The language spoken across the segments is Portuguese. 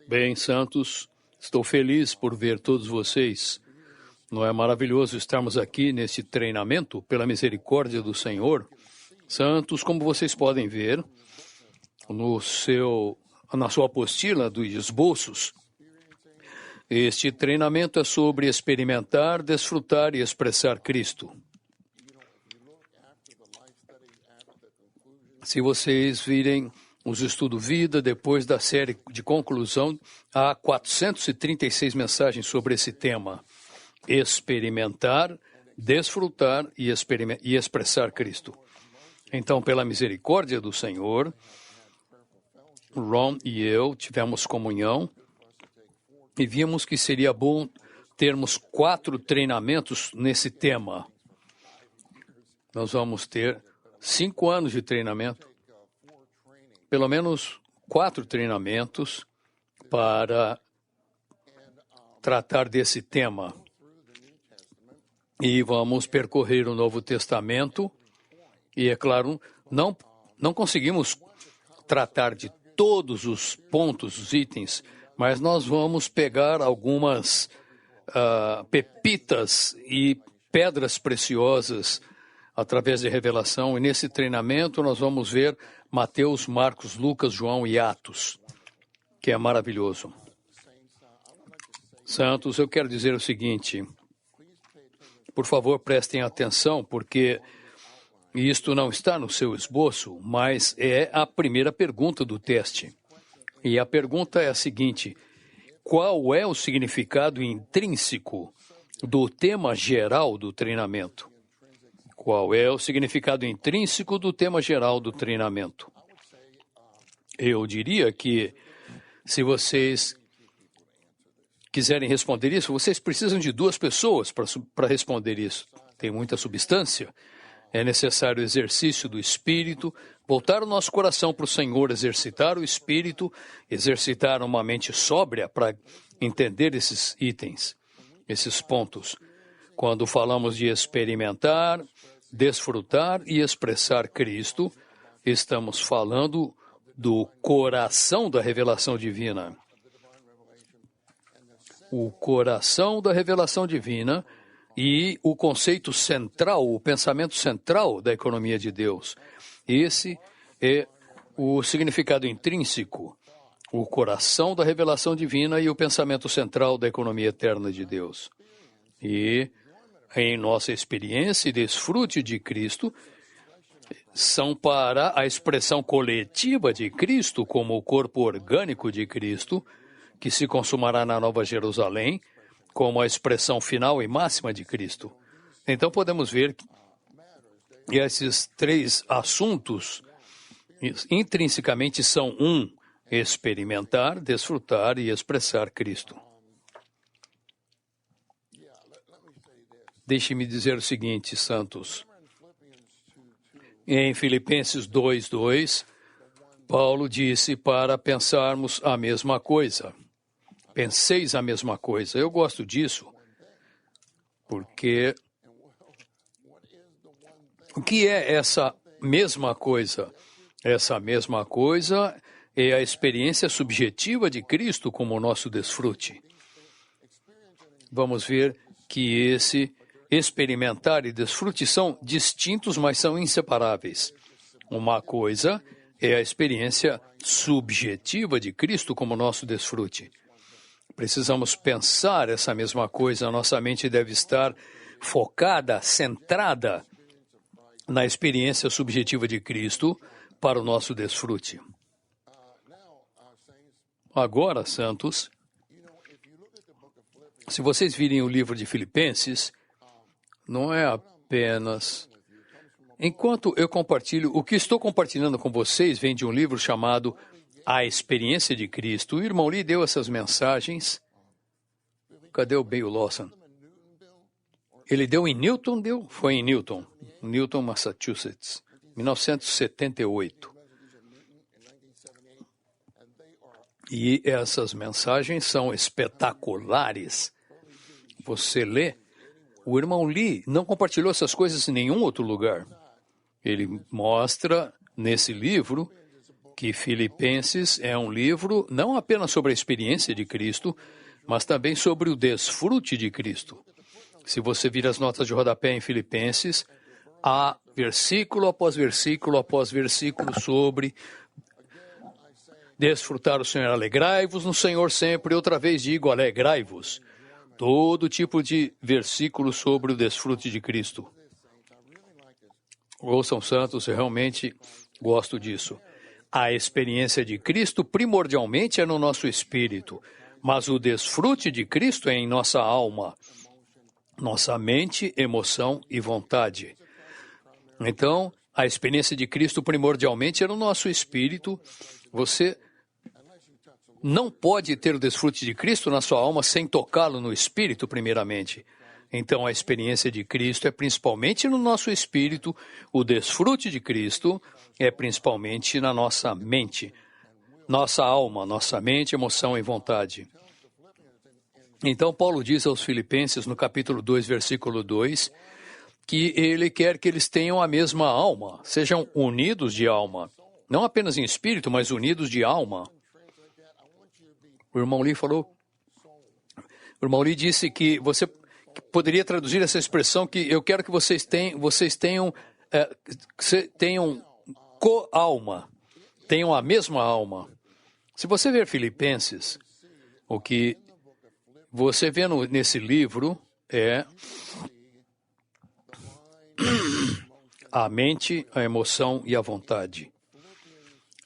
Bem, santos, estou feliz por ver todos vocês. Não é maravilhoso estarmos aqui nesse treinamento pela misericórdia do Senhor? Santos, como vocês podem ver na sua apostila dos esboços, este treinamento é sobre experimentar, desfrutar e expressar Cristo. Se vocês virem os Estudo Vida, depois da série de conclusão, há 436 mensagens sobre esse tema. Experimentar, desfrutar e expressar Cristo. Então, pela misericórdia do Senhor, Ron e eu tivemos comunhão e vimos que seria bom termos 4 treinamentos nesse tema. Nós vamos ter 5 anos de treinamento, pelo menos 4 treinamentos para tratar desse tema. E vamos percorrer o Novo Testamento e, é claro, não conseguimos tratar de todos os pontos, os itens, mas nós vamos pegar algumas pepitas e pedras preciosas através de revelação. E nesse treinamento nós vamos ver Mateus, Marcos, Lucas, João e Atos, que é maravilhoso. Santos, eu quero dizer o seguinte, por favor, prestem atenção, porque isto não está no seu esboço, mas é a primeira pergunta do teste. E a pergunta é a seguinte: qual é o significado intrínseco do tema geral do treinamento? Qual é o significado intrínseco do tema geral do treinamento? Eu diria que, se vocês quiserem responder isso, vocês precisam de 2 pessoas para responder isso. Tem muita substância. É necessário exercício do Espírito, voltar o nosso coração para o Senhor, exercitar o Espírito, exercitar uma mente sóbria para entender esses itens, esses pontos. Quando falamos de experimentar, desfrutar e expressar Cristo, estamos falando do coração da revelação divina. O coração da revelação divina e o conceito central, o pensamento central da economia de Deus. Esse é o significado intrínseco, o coração da revelação divina e o pensamento central da economia eterna de Deus. E, em nossa experiência e desfrute de Cristo, são para a expressão coletiva de Cristo, como o corpo orgânico de Cristo, que se consumará na Nova Jerusalém, como a expressão final e máxima de Cristo. Então podemos ver que esses 3 assuntos intrinsecamente são experimentar, desfrutar e expressar Cristo. Deixe-me dizer o seguinte, santos. Em Filipenses 2:2, Paulo disse para pensarmos a mesma coisa. Penseis a mesma coisa. Eu gosto disso, porque o que é essa mesma coisa? Essa mesma coisa é a experiência subjetiva de Cristo como o nosso desfrute. Vamos ver que esse experimentar e desfrute são distintos, mas são inseparáveis. Uma coisa é a experiência subjetiva de Cristo como nosso desfrute. Precisamos pensar essa mesma coisa. A nossa mente deve estar focada, centrada na experiência subjetiva de Cristo para o nosso desfrute. Agora, santos, se vocês virem o livro de Filipenses, não é apenas... Enquanto eu compartilho, o que estou compartilhando com vocês vem de um livro chamado A Experiência de Cristo. O irmão Lee deu essas mensagens. Cadê o Bill Lawson? Ele deu em Newton? Foi em Newton, Massachusetts, 1978. E essas mensagens são espetaculares. Você lê, o irmão Lee não compartilhou essas coisas em nenhum outro lugar. Ele mostra nesse livro que Filipenses é um livro não apenas sobre a experiência de Cristo, mas também sobre o desfrute de Cristo. Se você vir as notas de rodapé em Filipenses, há versículo após versículo sobre desfrutar o Senhor. Alegrai-vos no Senhor sempre. Outra vez digo, alegrai-vos. Todo tipo de versículo sobre o desfrute de Cristo. Ouçam, santos, eu realmente gosto disso. A experiência de Cristo primordialmente é no nosso espírito, mas o desfrute de Cristo é em nossa alma, nossa mente, emoção e vontade. Então, a experiência de Cristo primordialmente é no nosso espírito. Você não pode ter o desfrute de Cristo na sua alma sem tocá-lo no espírito, primeiramente. Então, a experiência de Cristo é principalmente no nosso espírito, o desfrute de Cristo é principalmente na nossa mente, nossa alma, nossa mente, emoção e vontade. Então, Paulo diz aos Filipenses, no capítulo 2, versículo 2, que ele quer que eles tenham a mesma alma, sejam unidos de alma. Não apenas em espírito, mas unidos de alma. O irmão Lee falou, o irmão Lee disse que você poderia traduzir essa expressão que eu quero que vocês tenham co-alma, tenham a mesma alma. Se você ver Filipenses, o que você vê nesse livro é a mente, a emoção e a vontade.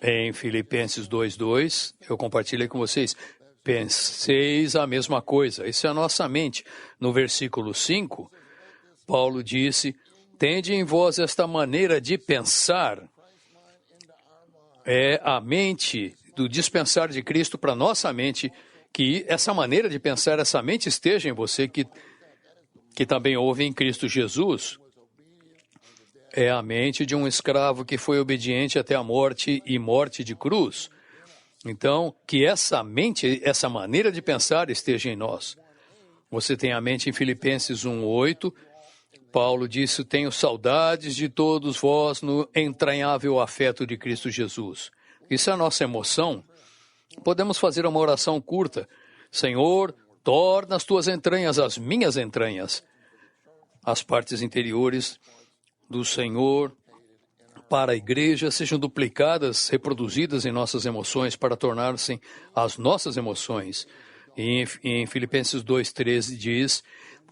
Em Filipenses 2:2, eu compartilhei com vocês, penseis a mesma coisa. Isso é a nossa mente. No versículo 5, Paulo disse, tende em vós esta maneira de pensar. É a mente do dispensar de Cristo para nossa mente, que essa maneira de pensar, essa mente esteja em você, que também houve em Cristo Jesus. É a mente de um escravo que foi obediente até a morte e morte de cruz. Então, que essa mente, essa maneira de pensar esteja em nós. Você tem a mente em Filipenses 1:8. Paulo disse, tenho saudades de todos vós no entranhável afeto de Cristo Jesus. Isso é a nossa emoção. Podemos fazer uma oração curta. Senhor, torna as tuas entranhas as minhas entranhas. As partes interiores do Senhor para a igreja sejam duplicadas, reproduzidas em nossas emoções para tornar-se as nossas emoções. E em Filipenses 2:13 diz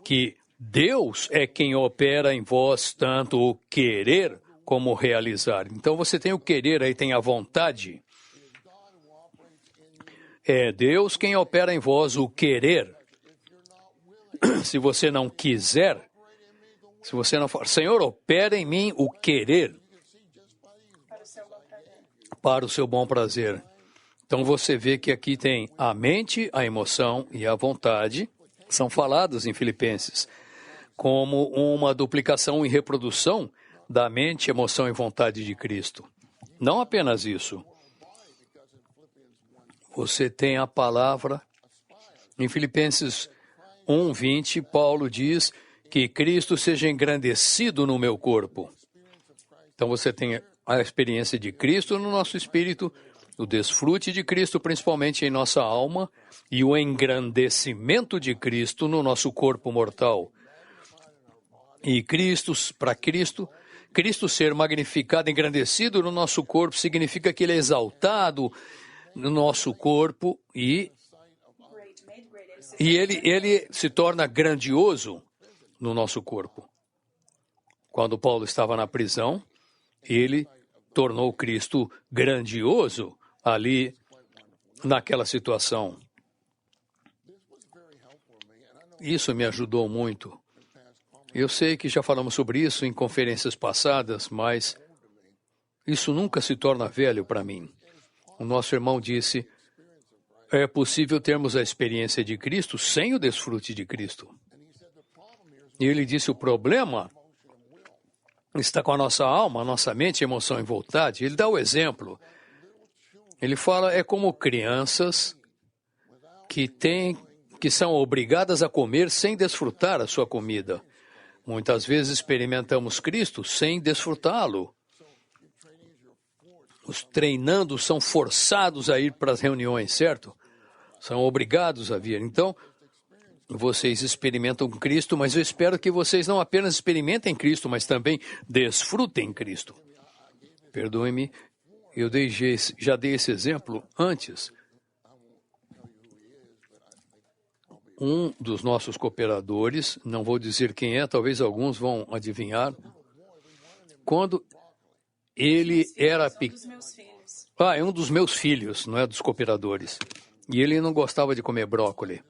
que Deus é quem opera em vós tanto o querer como o realizar. Então você tem o querer, aí tem a vontade. É Deus quem opera em vós o querer. Se você não quiser, se você não for, Senhor, opera em mim o querer para o seu bom prazer. Então você vê que aqui tem a mente, a emoção e a vontade, são faladas em Filipenses, como uma duplicação e reprodução da mente, emoção e vontade de Cristo. Não apenas isso. Você tem a palavra, em Filipenses 1:20, Paulo diz que Cristo seja engrandecido no meu corpo. Então você tem a experiência de Cristo no nosso espírito, o desfrute de Cristo principalmente em nossa alma e o engrandecimento de Cristo no nosso corpo mortal. E para Cristo ser magnificado, engrandecido no nosso corpo, significa que Ele é exaltado no nosso corpo e ele se torna grandioso no nosso corpo. Quando Paulo estava na prisão, ele tornou Cristo grandioso ali naquela situação. Isso me ajudou muito. Eu sei que já falamos sobre isso em conferências passadas, mas isso nunca se torna velho para mim. O nosso irmão disse, é possível termos a experiência de Cristo sem o desfrute de Cristo. E ele disse, o problema está com a nossa alma, a nossa mente, emoção e vontade. Ele dá o exemplo. Ele fala, é como crianças que são obrigadas a comer sem desfrutar a sua comida. Muitas vezes experimentamos Cristo sem desfrutá-lo. os treinando são forçados a ir para as reuniões, certo? São obrigados a vir. Então, vocês experimentam Cristo, mas eu espero que vocês não apenas experimentem Cristo, mas também desfrutem Cristo. Perdoe-me, eu já dei esse exemplo antes. Um dos nossos cooperadores, não vou dizer quem é, talvez alguns vão adivinhar, quando ele era pequeno. É um dos meus filhos, não é dos cooperadores. E ele não gostava de comer brócolis.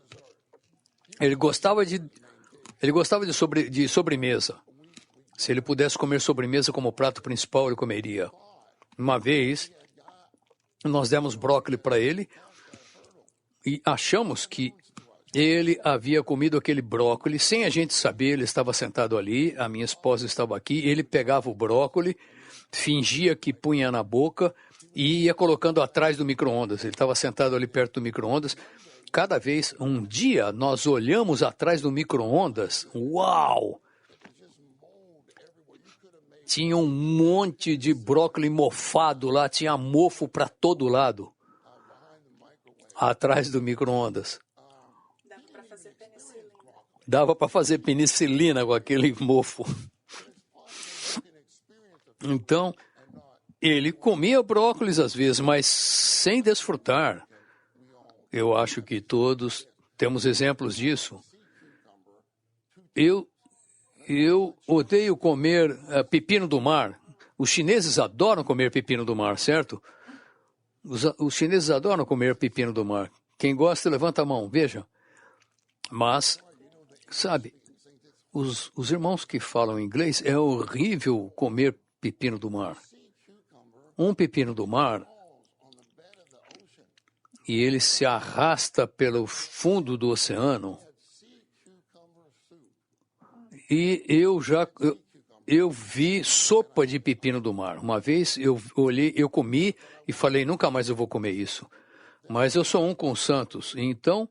Ele gostava de sobremesa. Se ele pudesse comer sobremesa como prato principal, ele comeria. Uma vez, nós demos brócolis para ele e achamos que ele havia comido aquele brócolis sem a gente saber. Ele estava sentado ali, a minha esposa estava aqui, ele pegava o brócolis, fingia que punha na boca e ia colocando atrás do micro-ondas. Ele estava sentado ali perto do micro-ondas. Cada vez, um dia, nós olhamos atrás do micro-ondas, uau! Tinha um monte de brócolis mofado lá, tinha mofo para todo lado, atrás do micro-ondas. Dava para fazer penicilina com aquele mofo. Então, ele comia brócolis às vezes, mas sem desfrutar. Eu acho que todos temos exemplos disso. Eu odeio comer pepino do mar. Os chineses adoram comer pepino do mar, certo? Os chineses adoram comer pepino do mar. Quem gosta, levanta a mão, veja. Mas, sabe, os irmãos que falam inglês, é horrível comer pepino do mar. Um pepino do mar, e ele se arrasta pelo fundo do oceano. E eu vi sopa de pepino do mar. Uma vez eu comi e falei, nunca mais eu vou comer isso. Mas eu sou um com os santos. Então,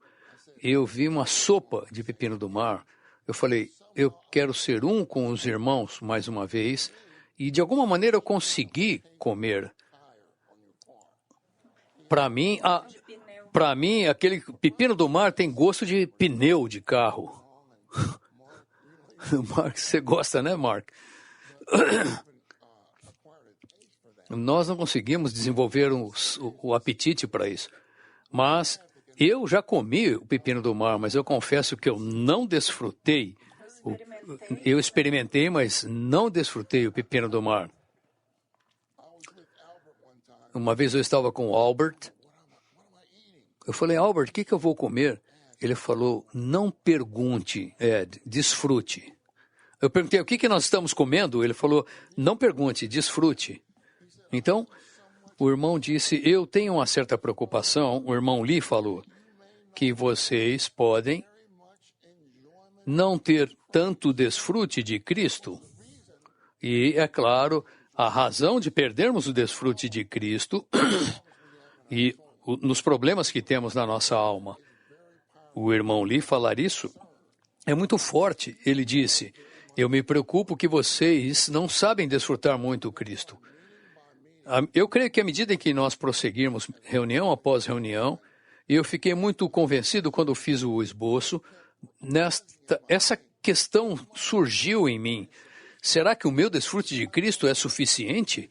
eu vi uma sopa de pepino do mar. Eu falei, eu quero ser um com os irmãos mais uma vez. E de alguma maneira eu consegui comer. Para mim, aquele pepino do mar tem gosto de pneu de carro. Mark, você gosta, né, Mark? Nós não conseguimos desenvolver o apetite para isso. Mas eu já comi o pepino do mar, mas eu confesso que eu não desfrutei. Eu experimentei, mas não desfrutei o pepino do mar. Uma vez eu estava com o Albert. Eu falei, Albert, o que eu vou comer? Ele falou, não pergunte, Ed, desfrute. Eu perguntei, o que nós estamos comendo? Ele falou, não pergunte, desfrute. Então, o irmão disse, eu tenho uma certa preocupação. O irmão Lee falou que vocês podem não ter tanto desfrute de Cristo. E, é claro, a razão de perdermos o desfrute de Cristo e nos problemas que temos na nossa alma. O irmão Lee falar isso é muito forte. Ele disse, eu me preocupo que vocês não sabem desfrutar muito o Cristo. Eu creio que à medida em que nós prosseguirmos reunião após reunião, eu fiquei muito convencido quando fiz o esboço, essa questão surgiu em mim. Será que o meu desfrute de Cristo é suficiente?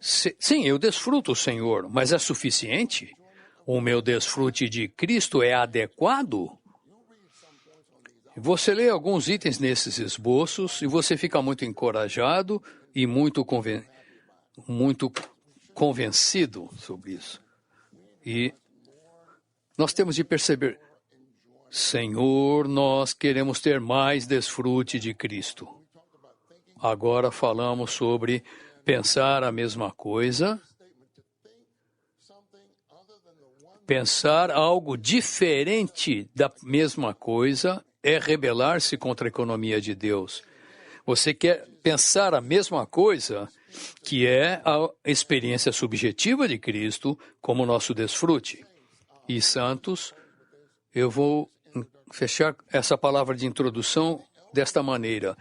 Sim, eu desfruto o Senhor, mas é suficiente? O meu desfrute de Cristo é adequado? Você lê alguns itens nesses esboços e você fica muito encorajado e muito convencido sobre isso. E nós temos de perceber, Senhor, nós queremos ter mais desfrute de Cristo. Agora falamos sobre pensar a mesma coisa, pensar algo diferente da mesma coisa é rebelar-se contra a economia de Deus. Você quer pensar a mesma coisa, que é a experiência subjetiva de Cristo como nosso desfrute. E, santos, eu vou fechar essa palavra de introdução desta maneira.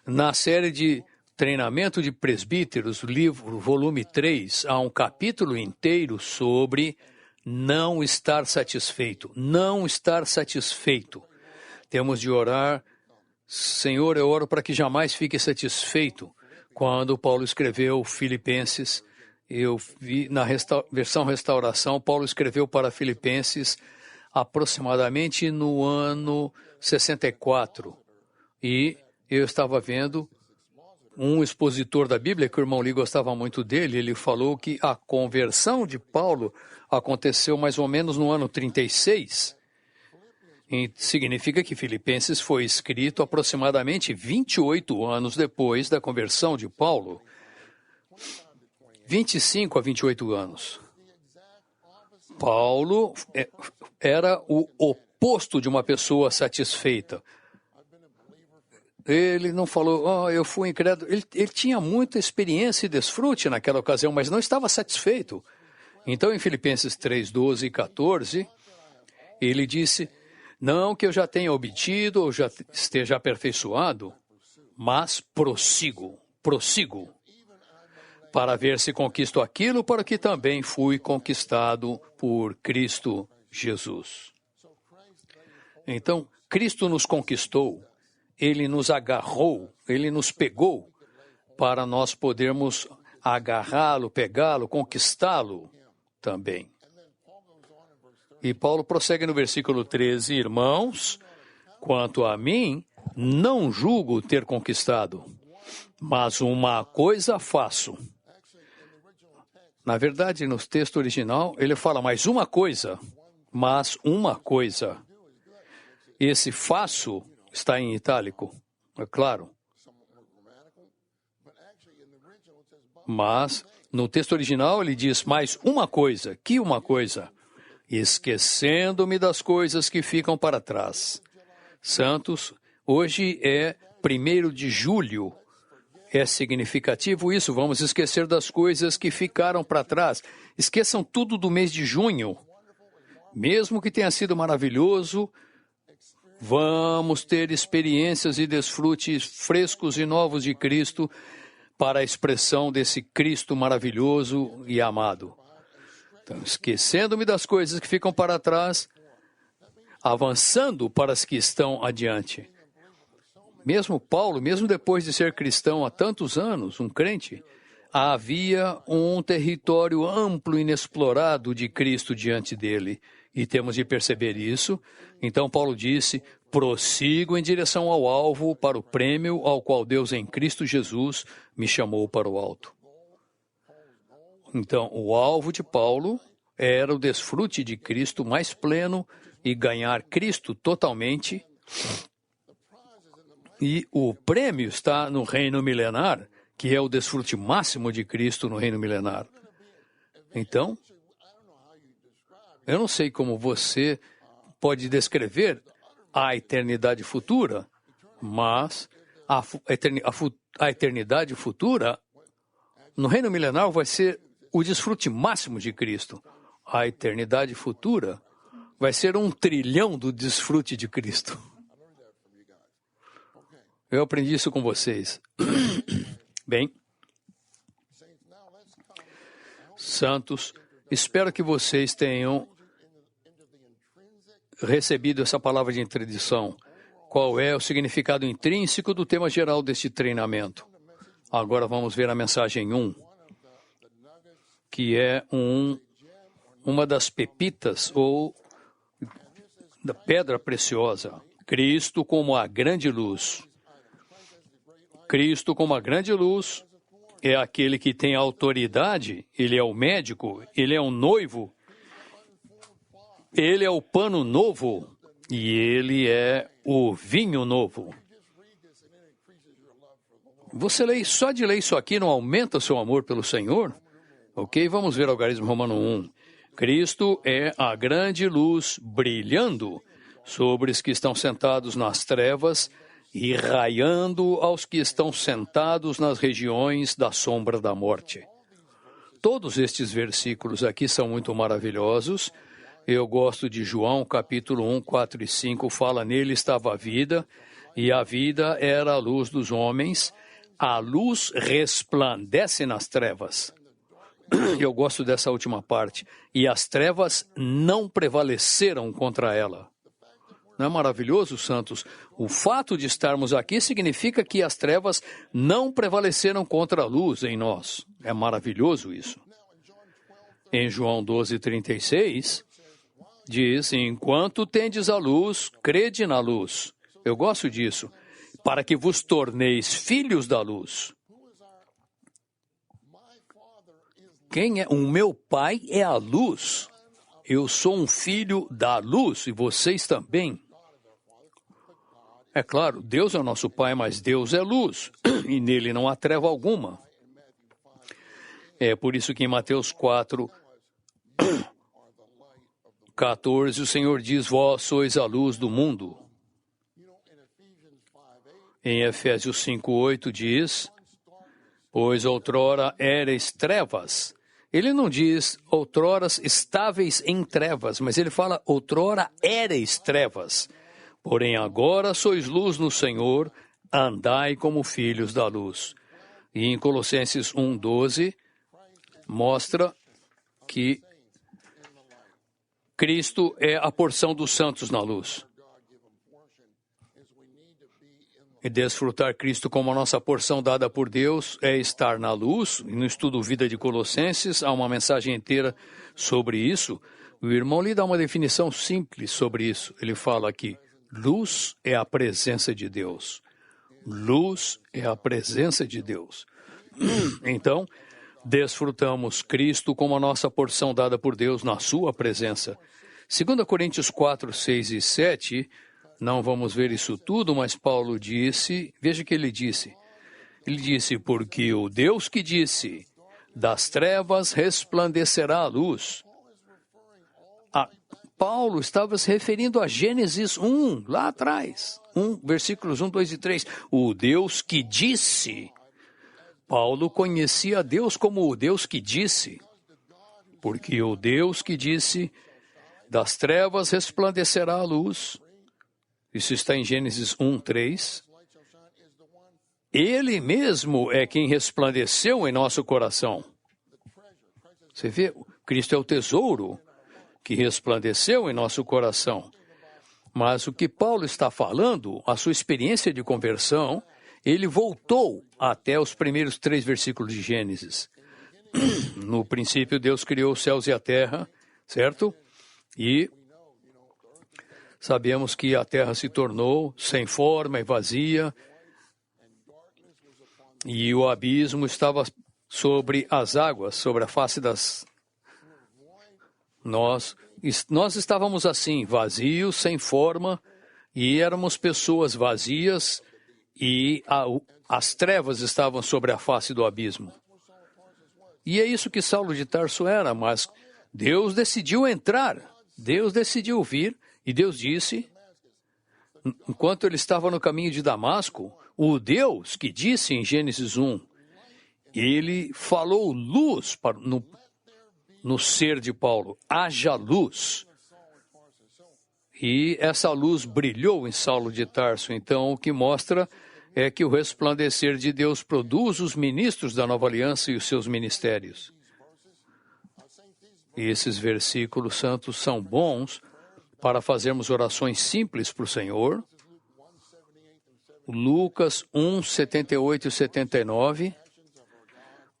Na série de Treinamento de Presbíteros, livro, volume 3, há um capítulo inteiro sobre não estar satisfeito. Não estar satisfeito. Temos de orar, Senhor, eu oro para que jamais fique satisfeito. Quando Paulo escreveu Filipenses, eu vi na versão Restauração, Paulo escreveu para Filipenses aproximadamente no ano 64. E eu estava vendo um expositor da Bíblia, que o irmão Lee gostava muito dele, ele falou que a conversão de Paulo aconteceu mais ou menos no ano 36. E significa que Filipenses foi escrito aproximadamente 28 anos depois da conversão de Paulo. 25 a 28 anos. Paulo era o oposto de uma pessoa satisfeita. Ele não falou, eu fui incrédulo. Ele tinha muita experiência e desfrute naquela ocasião, mas não estava satisfeito. Então, em Filipenses 3, 12 e 14, ele disse, não que eu já tenha obtido ou já esteja aperfeiçoado, mas prossigo, para ver se conquisto aquilo para que também fui conquistado por Cristo Jesus. Então, Cristo nos conquistou. Ele nos agarrou, ele nos pegou para nós podermos agarrá-lo, pegá-lo, conquistá-lo também. E Paulo prossegue no versículo 13, irmãos, quanto a mim, não julgo ter conquistado, mas uma coisa faço. Na verdade, no texto original, ele fala mais uma coisa, mas uma coisa. Esse faço está em itálico, é claro. Mas, no texto original, ele diz mais uma coisa. Que uma coisa? Esquecendo-me das coisas que ficam para trás. Santos, hoje é 1º de julho. É significativo isso. Vamos esquecer das coisas que ficaram para trás. Esqueçam tudo do mês de junho. Mesmo que tenha sido maravilhoso, vamos ter experiências e desfrutes frescos e novos de Cristo para a expressão desse Cristo maravilhoso e amado. Então, esquecendo-me das coisas que ficam para trás, avançando para as que estão adiante. Mesmo Paulo, mesmo depois de ser cristão há tantos anos, um crente, havia um território amplo e inexplorado de Cristo diante dele. E temos de perceber isso. Então Paulo disse, prossigo em direção ao alvo para o prêmio ao qual Deus em Cristo Jesus me chamou para o alto. Então, o alvo de Paulo era o desfrute de Cristo mais pleno e ganhar Cristo totalmente. E o prêmio está no reino milenar, que é o desfrute máximo de Cristo no reino milenar. Então, eu não sei como você pode descrever a eternidade futura, mas a eternidade futura, no reino milenar, vai ser o desfrute máximo de Cristo. A eternidade futura vai ser 1 trilhão do desfrute de Cristo. Eu aprendi isso com vocês. Bem, santos, espero que vocês tenham recebido essa palavra de introdução. Qual é o significado intrínseco do tema geral deste treinamento? Agora vamos ver a mensagem 1, que é uma das pepitas ou da pedra preciosa. Cristo como a grande luz. Cristo como a grande luz é aquele que tem autoridade, ele é o médico, ele é o noivo, ele é o pano novo e ele é o vinho novo. Você só de ler isso aqui não aumenta seu amor pelo Senhor? Ok, vamos ver o algarismo romano 1. Cristo é a grande luz brilhando sobre os que estão sentados nas trevas e raiando aos que estão sentados nas regiões da sombra da morte. Todos estes versículos aqui são muito maravilhosos. Eu gosto de João, capítulo 1, 4 e 5, fala nele estava a vida, e a vida era a luz dos homens. a luz resplandece nas trevas. Eu gosto dessa última parte. E as trevas não prevaleceram contra ela. Não é maravilhoso, santos? O fato de estarmos aqui significa que as trevas não prevaleceram contra a luz em nós. É maravilhoso isso. Em João 12:36, diz: enquanto tendes a luz, crede na luz. Eu gosto disso. Para que vos torneis filhos da luz. Quem é? O meu pai é a luz. Eu sou um filho da luz e vocês também. É claro, Deus é o nosso pai, mas Deus é luz e nele não há treva alguma. É por isso que em Mateus 4:14 o Senhor diz: vós sois a luz do mundo. Em Efésios 5:8 diz: pois outrora erais trevas. Ele não diz outroras estáveis em trevas, mas ele fala outrora erais trevas. Porém agora sois luz no Senhor, andai como filhos da luz. E em Colossenses 1:12 mostra que Cristo é a porção dos santos na luz. E desfrutar Cristo como a nossa porção dada por Deus é estar na luz. E no estudo Vida de Colossenses há uma mensagem inteira sobre isso. O irmão lhe dá uma definição simples sobre isso. Ele fala aqui: luz é a presença de Deus. Luz é a presença de Deus. Então, desfrutamos Cristo como a nossa porção dada por Deus na sua presença. 2 Coríntios 4:6 e 7, não vamos ver isso tudo, mas Paulo disse, veja o que ele disse. Ele disse: porque o Deus que disse, das trevas resplandecerá a luz. Paulo estava se referindo a Gênesis 1, lá atrás. 1, versículos 1, 2 e 3. O Deus que disse. Paulo conhecia Deus como o Deus que disse. Porque o Deus que disse, das trevas resplandecerá a luz. Isso está em Gênesis 1, 3. Ele mesmo é quem resplandeceu em nosso coração. Você vê, Cristo é o tesouro que resplandeceu em nosso coração. Mas o que Paulo está falando, a sua experiência de conversão, ele voltou até os primeiros 3 versículos de Gênesis. No princípio, Deus criou os céus e a terra, certo? E sabemos que a terra se tornou sem forma e vazia, e o abismo estava sobre as águas, sobre a face das... Nós estávamos assim, vazios, sem forma, e éramos pessoas vazias, e as trevas estavam sobre a face do abismo. E é isso que Saulo de Tarso era, mas Deus decidiu entrar, Deus decidiu vir, e Deus disse, enquanto ele estava no caminho de Damasco, o Deus que disse em Gênesis 1, ele falou luz no ser de Paulo, haja luz. E essa luz brilhou em Saulo de Tarso. Então, o que mostra é que o resplandecer de Deus produz os ministros da nova aliança e os seus ministérios. E esses versículos santos são bons para fazermos orações simples para o Senhor. Lucas 1, 78 e 79,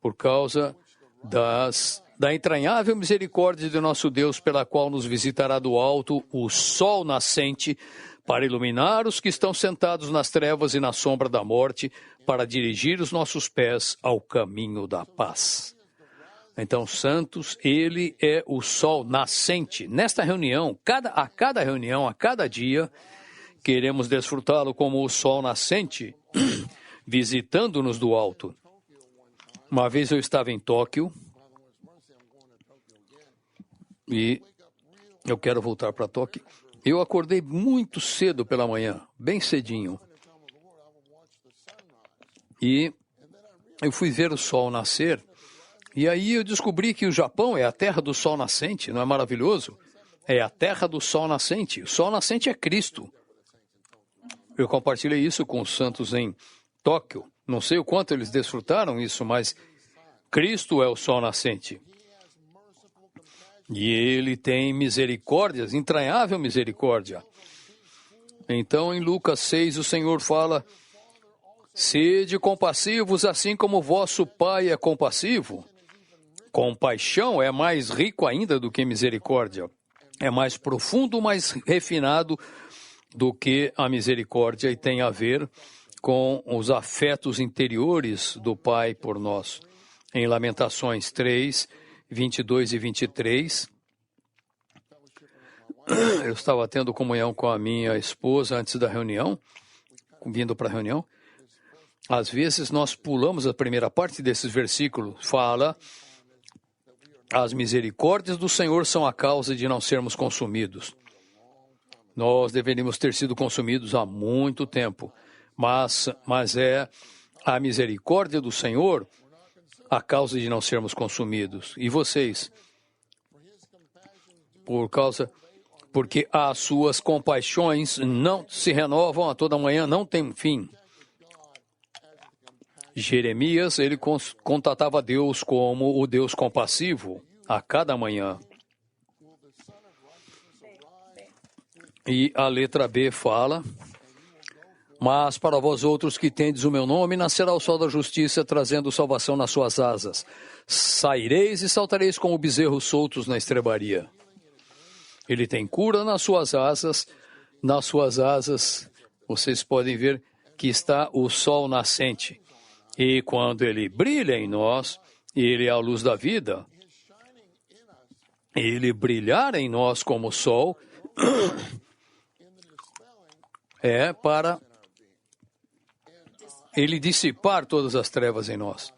por causa da entranhável misericórdia de nosso Deus, pela qual nos visitará do alto o sol nascente, para iluminar os que estão sentados nas trevas e na sombra da morte, para dirigir os nossos pés ao caminho da paz. Então, santos, ele é o sol nascente. Nesta reunião, a cada reunião, a cada dia, queremos desfrutá-lo como o sol nascente, visitando-nos do alto. Uma vez eu estava em Tóquio, e eu quero voltar para Tóquio. Eu acordei muito cedo pela manhã, bem cedinho. E eu fui ver o sol nascer. E aí eu descobri que o Japão é a terra do sol nascente, não é maravilhoso? É a terra do sol nascente. O sol nascente é Cristo. Eu compartilhei isso com os santos em Tóquio, Não sei o quanto eles desfrutaram isso, mas Cristo é o sol nascente. E Ele tem misericórdias, entranhável misericórdia. Então, em Lucas 6, o Senhor fala: sede compassivos, assim como vosso Pai é compassivo. Compaixão é mais rico ainda do que misericórdia. É mais profundo, mais refinado do que a misericórdia e tem a ver com os afetos interiores do Pai por nós. Em Lamentações 3, 22 e 23, eu estava tendo comunhão com a minha esposa antes da reunião, vindo para a reunião. Às vezes nós pulamos a primeira parte desses versículos. Fala: as misericórdias do Senhor são a causa de não sermos consumidos. Nós deveríamos ter sido consumidos há muito tempo, mas é a misericórdia do Senhor a causa de não sermos consumidos. E vocês? Porque as suas compaixões não se renovam a toda manhã, não tem fim. Jeremias, ele contatava Deus como o Deus compassivo a cada manhã. E a letra B fala: mas para vós outros que tendes o meu nome, nascerá o sol da justiça, trazendo salvação nas suas asas. Saireis e saltareis como bezerros soltos na estrebaria. Ele tem cura nas suas asas. Nas suas asas, vocês podem ver que está o sol nascente. E quando ele brilha em nós, ele é a luz da vida. Ele brilhar em nós como o sol é para ele dissipar todas as trevas em nós.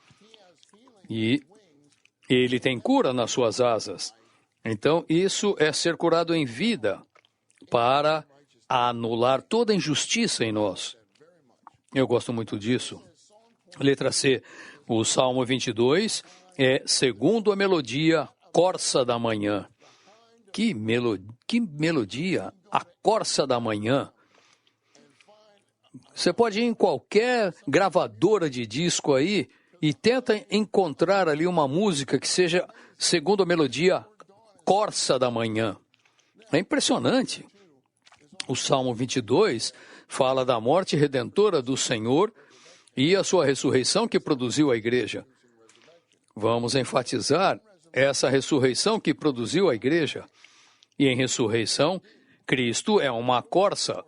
E ele tem cura nas suas asas. Então, isso é ser curado em vida para anular toda injustiça em nós. Eu gosto muito disso. Letra C, o Salmo 22 é segundo a melodia Corça da Manhã. Que melodia, a Corça da Manhã. Você pode ir em qualquer gravadora de disco aí e tenta encontrar ali uma música que seja segundo a melodia Corça da Manhã. É impressionante. O Salmo 22 fala da morte redentora do Senhor e a sua ressurreição que produziu a igreja. Vamos enfatizar essa ressurreição que produziu a igreja. E em ressurreição, Cristo é uma corça.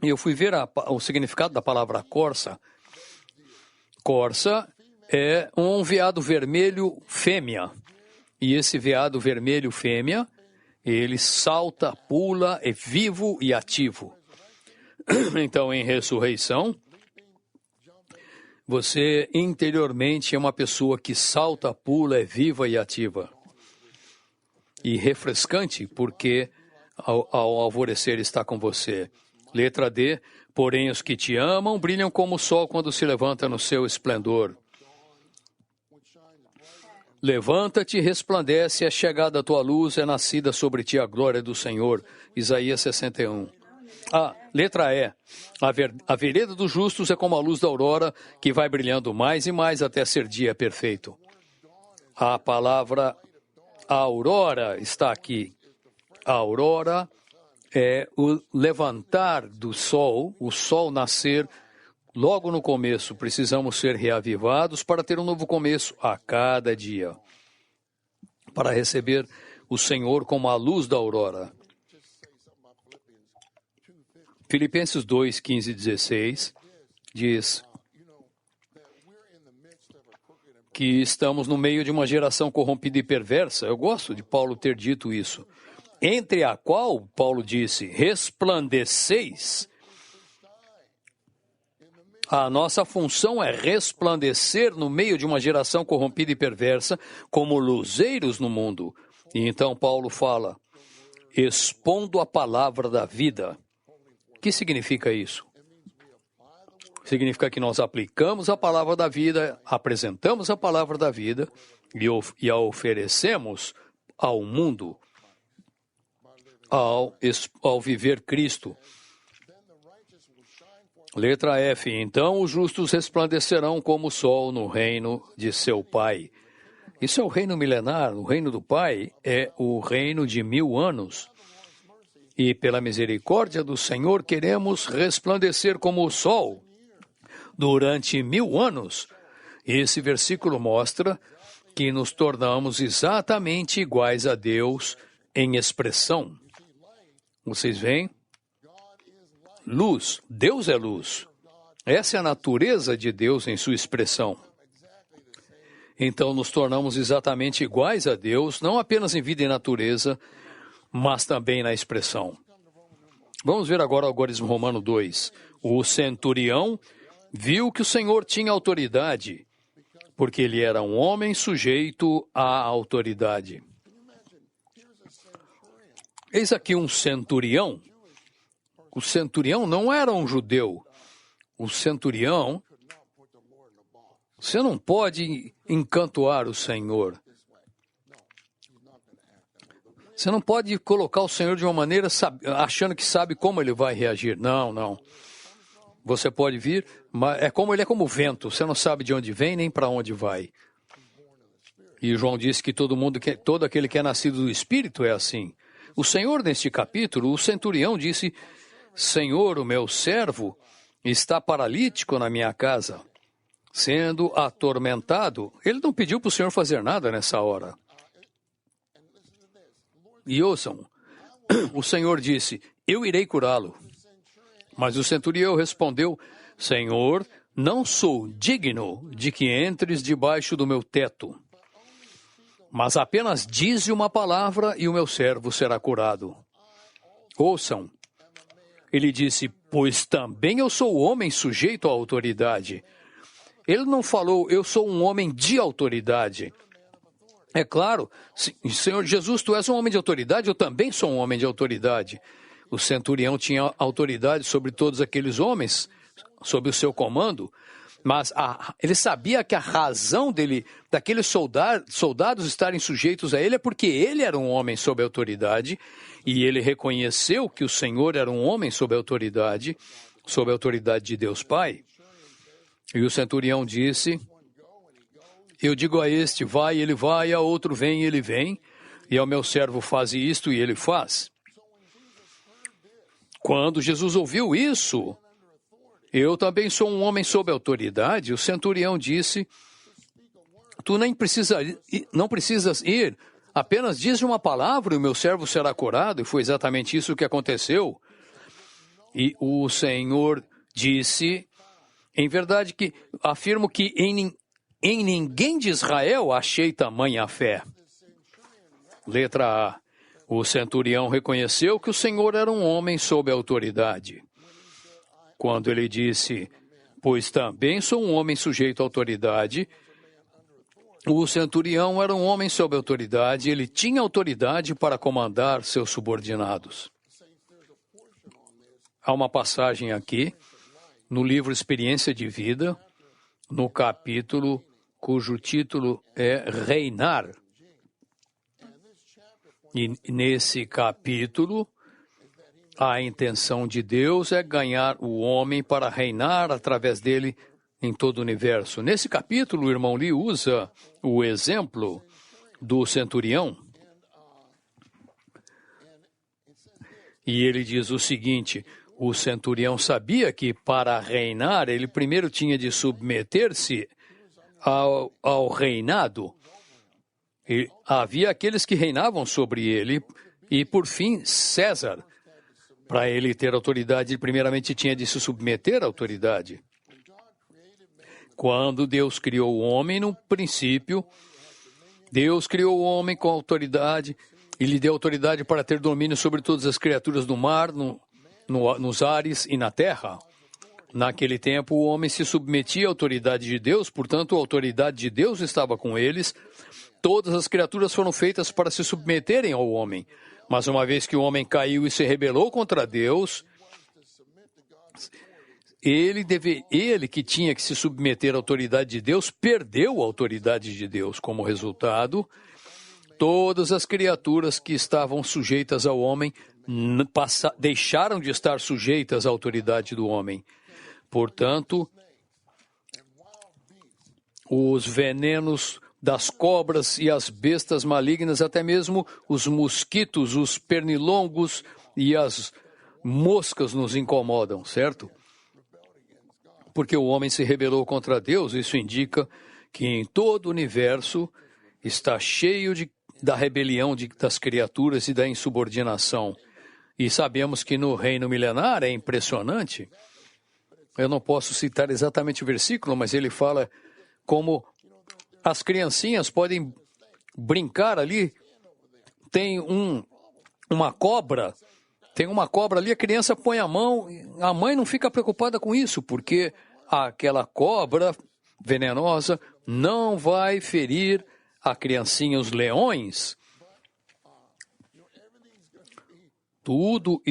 E eu fui ver o significado da palavra corça. Corça é um veado vermelho fêmea. E esse veado vermelho fêmea, ele salta, pula, é vivo e ativo. Então, em ressurreição, você interiormente é uma pessoa que salta, pula, é viva e ativa. E refrescante, porque ao alvorecer está com você. Letra D, porém os que te amam brilham como o sol quando se levanta no seu esplendor. Levanta-te e resplandece, é chegada a tua luz, é nascida sobre ti a glória do Senhor. Isaías 61. Letra E. A vereda dos justos é como a luz da aurora, que vai brilhando mais e mais até ser dia perfeito. A palavra aurora está aqui. A aurora é o levantar do sol, o sol nascer logo no começo. Precisamos ser reavivados para ter um novo começo a cada dia, para receber o Senhor como a luz da aurora. Filipenses 2, 15 e 16 diz que estamos no meio de uma geração corrompida e perversa. Eu gosto de Paulo ter dito isso. Entre a qual, Paulo disse, resplandeceis. A nossa função é resplandecer no meio de uma geração corrompida e perversa como luzeiros no mundo. E então Paulo fala, expondo a palavra da vida. O que significa isso? Significa que nós aplicamos a palavra da vida, apresentamos a palavra da vida e a oferecemos ao mundo ao viver Cristo. Letra F. Então os justos resplandecerão como o sol no reino de seu Pai. Isso é o reino milenar. O reino do Pai é o reino de 1000 anos. E pela misericórdia do Senhor queremos resplandecer como o sol durante 1000 anos. Esse versículo mostra que nos tornamos exatamente iguais a Deus em expressão. Vocês veem? Luz. Deus é luz. Essa é a natureza de Deus em sua expressão. Então, nos tornamos exatamente iguais a Deus, não apenas em vida e natureza, mas também na expressão. Vamos ver agora o algoritmo romano 2. O centurião viu que o Senhor tinha autoridade, porque ele era um homem sujeito à autoridade. Eis aqui um centurião. O centurião não era um judeu. O centurião, você não pode encantoar o Senhor. Você não pode colocar o Senhor de uma maneira achando que sabe como ele vai reagir. Não, não. Você pode vir, mas ele é como o vento. Você não sabe de onde vem nem para onde vai. E João disse que todo aquele que é nascido do Espírito é assim. O Senhor, neste capítulo, o centurião disse: Senhor, o meu servo está paralítico na minha casa, sendo atormentado. Ele não pediu para o Senhor fazer nada nessa hora. E ouçam, o Senhor disse: eu irei curá-lo. Mas o centurião respondeu: Senhor, não sou digno de que entres debaixo do meu teto, mas apenas dize uma palavra e o meu servo será curado. Ouçam, ele disse: pois também eu sou homem sujeito à autoridade. Ele não falou: eu sou um homem de autoridade. É claro, Senhor Jesus, tu és um homem de autoridade, eu também sou um homem de autoridade. O centurião tinha autoridade sobre todos aqueles homens, sob o seu comando, mas ele sabia que a razão daqueles soldados estarem sujeitos a ele é porque ele era um homem sob autoridade, e ele reconheceu que o Senhor era um homem sob autoridade de Deus Pai. E o centurião disse: eu digo a este, vai, ele vai, a outro, vem, ele vem, e ao meu servo faze isto, e ele faz. Quando Jesus ouviu isso, eu também sou um homem sob autoridade, o centurião disse: tu não precisas ir, apenas diz uma palavra e o meu servo será curado. E foi exatamente isso que aconteceu. E o Senhor disse: em verdade que afirmo que em ninguém de Israel achei tamanha fé. Letra A. O centurião reconheceu que o Senhor era um homem sob autoridade. Quando ele disse: pois também sou um homem sujeito à autoridade, o centurião era um homem sob autoridade, ele tinha autoridade para comandar seus subordinados. Há uma passagem aqui, no livro Experiência de Vida, no capítulo cujo título é Reinar. E nesse capítulo, a intenção de Deus é ganhar o homem para reinar através dele em todo o universo. Nesse capítulo, o irmão Lee usa o exemplo do centurião. E ele diz o seguinte: o centurião sabia que para reinar, ele primeiro tinha de submeter-se ao reinado. E havia aqueles que reinavam sobre ele, e por fim, César. Para ele ter autoridade, ele primeiramente tinha de se submeter à autoridade. Quando Deus criou o homem, no princípio, Deus criou o homem com autoridade e lhe deu autoridade para ter domínio sobre todas as criaturas do mar, nos ares e na terra. Naquele tempo, o homem se submetia à autoridade de Deus, portanto, a autoridade de Deus estava com eles. Todas as criaturas foram feitas para se submeterem ao homem. Mas uma vez que o homem caiu e se rebelou contra Deus, ele que tinha que se submeter à autoridade de Deus, perdeu a autoridade de Deus. Como resultado, todas as criaturas que estavam sujeitas ao homem deixaram de estar sujeitas à autoridade do homem. Portanto, os venenos das cobras e as bestas malignas, até mesmo os mosquitos, os pernilongos e as moscas nos incomodam, certo? Porque o homem se rebelou contra Deus, isso indica que em todo o universo está cheio da rebelião das criaturas e da insubordinação. E sabemos que no reino milenar é impressionante. Eu não posso citar exatamente o versículo, mas ele fala como as criancinhas podem brincar ali. Tem uma cobra ali, a criança põe a mão, a mãe não fica preocupada com isso, porque aquela cobra venenosa não vai ferir a criancinha, os leões. Tudo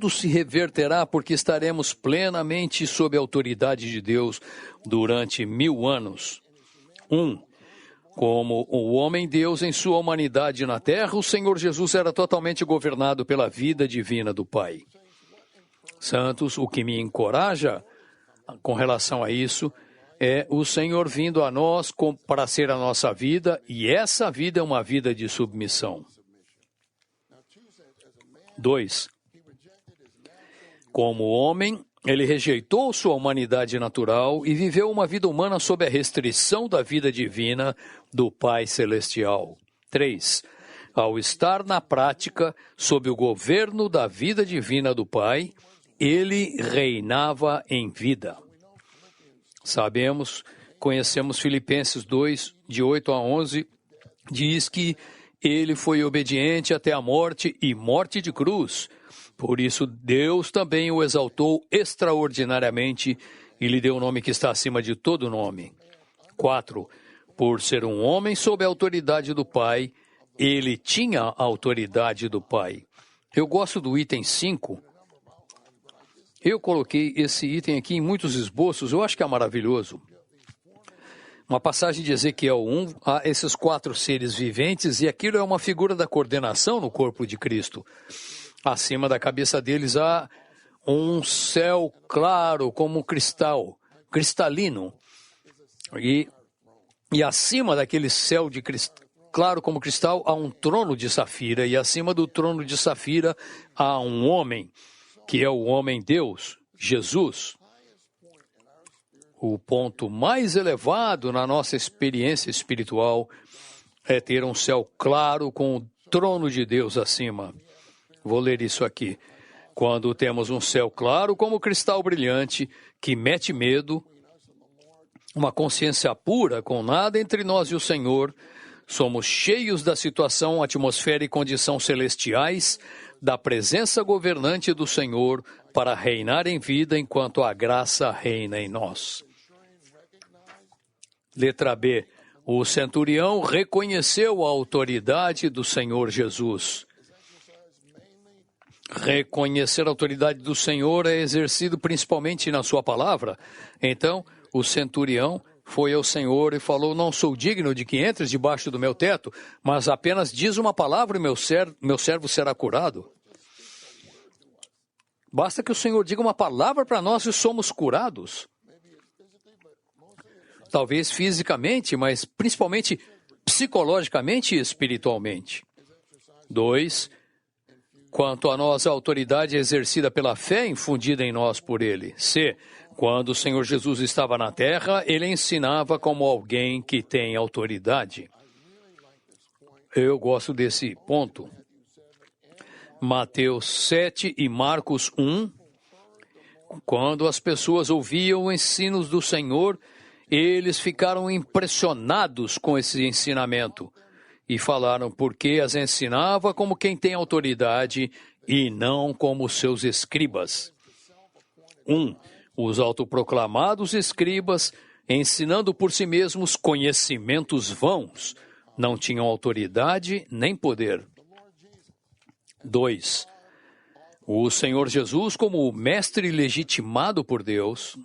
se reverterá, porque estaremos plenamente sob a autoridade de Deus durante 1000 anos. Como o homem-Deus em sua humanidade na terra, o Senhor Jesus era totalmente governado pela vida divina do Pai. Santos, o que me encoraja com relação a isso é o Senhor vindo a nós para ser a nossa vida, e essa vida é uma vida de submissão. 2. Como homem, ele rejeitou sua humanidade natural e viveu uma vida humana sob a restrição da vida divina do Pai Celestial. 3. Ao estar na prática sob o governo da vida divina do Pai, ele reinava em vida. Conhecemos Filipenses 2, de 8 a 11, diz que ele foi obediente até a morte e morte de cruz. Por isso, Deus também o exaltou extraordinariamente e lhe deu o nome que está acima de todo nome. 4. Por ser um homem sob a autoridade do Pai, ele tinha a autoridade do Pai. Eu gosto do item 5. Eu coloquei esse item aqui em muitos esboços, eu acho que é maravilhoso. Uma passagem de Ezequiel 1, há esses 4 seres viventes, e aquilo é uma figura da coordenação no corpo de Cristo. Acima da cabeça deles há um céu claro como cristal, cristalino. E acima daquele céu de claro como cristal há um trono de safira, e acima do trono de safira há um homem, que é o homem-Deus, Jesus. O ponto mais elevado na nossa experiência espiritual é ter um céu claro com o trono de Deus acima. Vou ler isso aqui. Quando temos um céu claro como cristal brilhante, que mete medo, uma consciência pura com nada entre nós e o Senhor, somos cheios da situação, atmosfera e condição celestiais, da presença governante do Senhor para reinar em vida enquanto a graça reina em nós. Letra B. O centurião reconheceu a autoridade do Senhor Jesus. Reconhecer a autoridade do Senhor é exercido principalmente na sua palavra. Então, o centurião foi ao Senhor e falou: não sou digno de que entres debaixo do meu teto, mas apenas diz uma palavra e meu servo será curado. Basta que o Senhor diga uma palavra para nós e somos curados. Talvez fisicamente, mas principalmente psicologicamente e espiritualmente. 2. Quanto a nós, a autoridade é exercida pela fé infundida em nós por Ele. C. Quando o Senhor Jesus estava na terra, Ele ensinava como alguém que tem autoridade. Eu gosto desse ponto. Mateus 7 e Marcos 1. Quando as pessoas ouviam os ensinos do Senhor, eles ficaram impressionados com esse ensinamento e falaram porque as ensinava como quem tem autoridade e não como seus escribas. 1. Os autoproclamados escribas, ensinando por si mesmos conhecimentos vãos, não tinham autoridade nem poder. 2. O Senhor Jesus, como o mestre legitimado por Deus.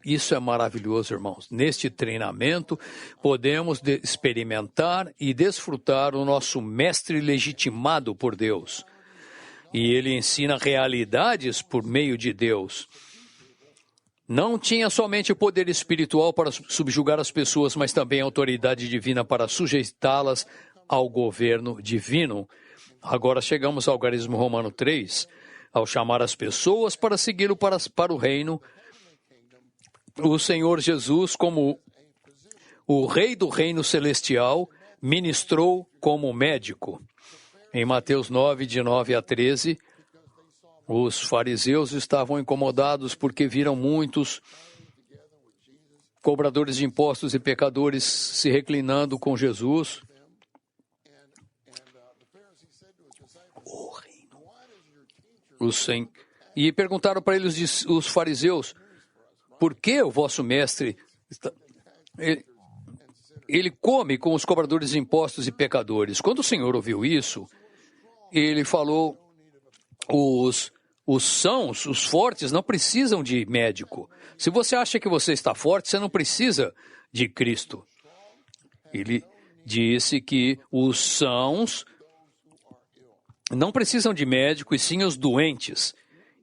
Isso é maravilhoso, irmãos. Neste treinamento, podemos experimentar e desfrutar o nosso mestre legitimado por Deus. e ele ensina realidades por meio de Deus. Não tinha somente o poder espiritual para subjugar as pessoas, mas também a autoridade divina para sujeitá-las ao governo divino. Agora chegamos ao algarismo romano 3, ao chamar as pessoas para segui-lo para o reino. O Senhor Jesus, como o Rei do Reino Celestial, ministrou como médico. Em Mateus 9, de 9 a 13, os fariseus estavam incomodados porque viram muitos cobradores de impostos e pecadores se reclinando com Jesus. E perguntaram para eles, os fariseus, por que o vosso mestre ele come com os cobradores de impostos e pecadores? Quando o Senhor ouviu isso, ele falou, os sãos, os fortes, não precisam de médico. Se você acha que você está forte, você não precisa de Cristo. Ele disse que os sãos não precisam de médico, e sim os doentes.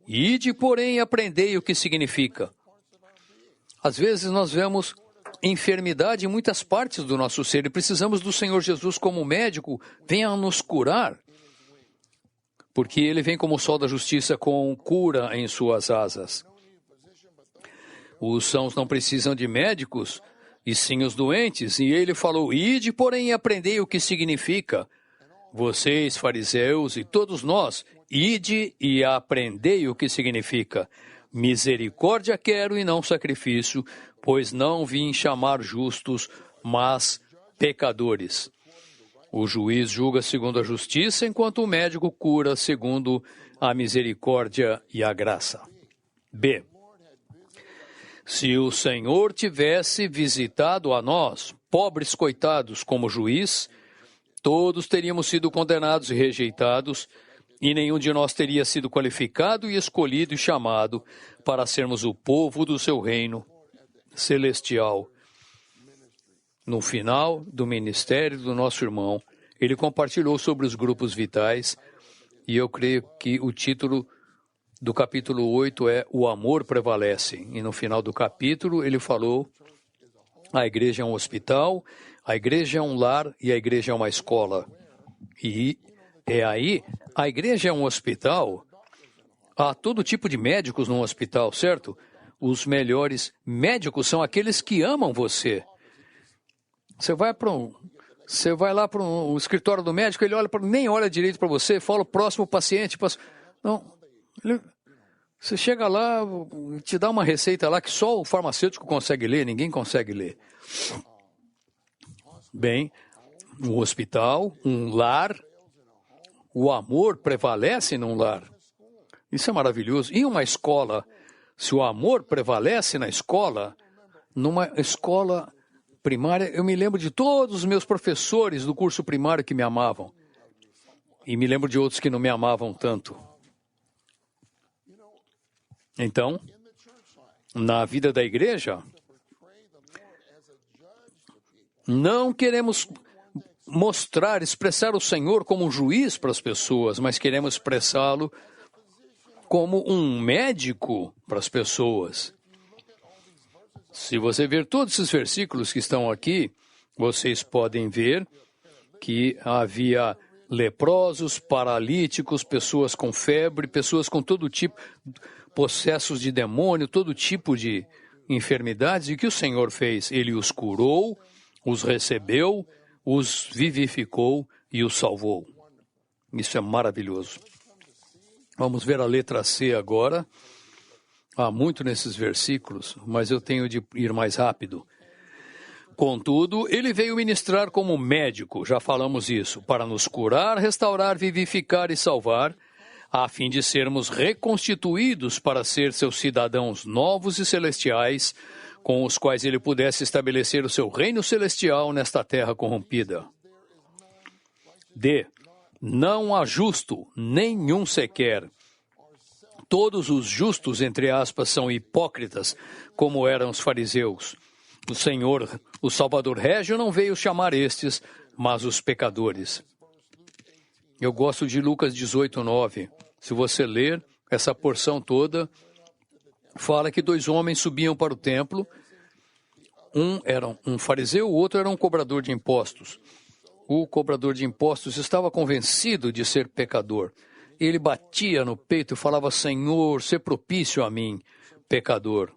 Ide, porém, aprendei o que significa. Às vezes nós vemos enfermidade em muitas partes do nosso ser e precisamos do Senhor Jesus como médico, venha nos curar. Porque ele vem como o sol da justiça com cura em suas asas. Os sãos não precisam de médicos, e sim os doentes. E ele falou, ide, porém, aprendei o que significa. Vocês, fariseus, e todos nós, ide e aprendei o que significa. Misericórdia quero e não sacrifício, pois não vim chamar justos, mas pecadores. O juiz julga segundo a justiça, enquanto o médico cura segundo a misericórdia e a graça. B. Se o Senhor tivesse visitado a nós, pobres coitados, como juiz, todos teríamos sido condenados e rejeitados, e nenhum de nós teria sido qualificado e escolhido e chamado para sermos o povo do seu reino celestial. No final do ministério do nosso irmão, ele compartilhou sobre os grupos vitais, e eu creio que o título do capítulo 8 é O Amor Prevalece. E no final do capítulo ele falou, a igreja é um hospital, a igreja é um lar e a igreja é uma escola. E aí, a igreja é um hospital, há todo tipo de médicos num hospital, certo? Os melhores médicos são aqueles que amam você. Você vai lá para um escritório do médico, ele nem olha direito para você, fala o próximo paciente. Não, você chega lá, te dá uma receita lá que só o farmacêutico consegue ler, ninguém consegue ler. Bem, um hospital, um lar, o amor prevalece num lar. Isso é maravilhoso. E uma escola, se o amor prevalece na escola, numa escola primária, eu me lembro de todos os meus professores do curso primário que me amavam. E me lembro de outros que não me amavam tanto. Então, na vida da igreja, não queremos expressar o Senhor como um juiz para as pessoas, mas queremos expressá-lo como um médico para as pessoas. Se você ver todos esses versículos que estão aqui, vocês podem ver que havia leprosos, paralíticos, pessoas com febre, pessoas com todo tipo, possessos de demônio, todo tipo de enfermidades. E o que o Senhor fez? Ele os curou, os recebeu, os vivificou e os salvou. Isso é maravilhoso. Vamos ver a letra C agora. Há muito nesses versículos, mas eu tenho de ir mais rápido. Contudo, ele veio ministrar como médico, já falamos isso, para nos curar, restaurar, vivificar e salvar, a fim de sermos reconstituídos para ser seus cidadãos novos e celestiais, com os quais ele pudesse estabelecer o seu reino celestial nesta terra corrompida. D. Não há justo, nenhum sequer. Todos os justos, entre aspas, são hipócritas, como eram os fariseus. O Senhor, o Salvador Régio, não veio chamar estes, mas os pecadores. Eu gosto de Lucas 18:9. Se você ler essa porção toda, fala que 2 homens subiam para o templo. Um era um fariseu, o outro era um cobrador de impostos. O cobrador de impostos estava convencido de ser pecador. Ele batia no peito e falava: Senhor, sê propício a mim, pecador.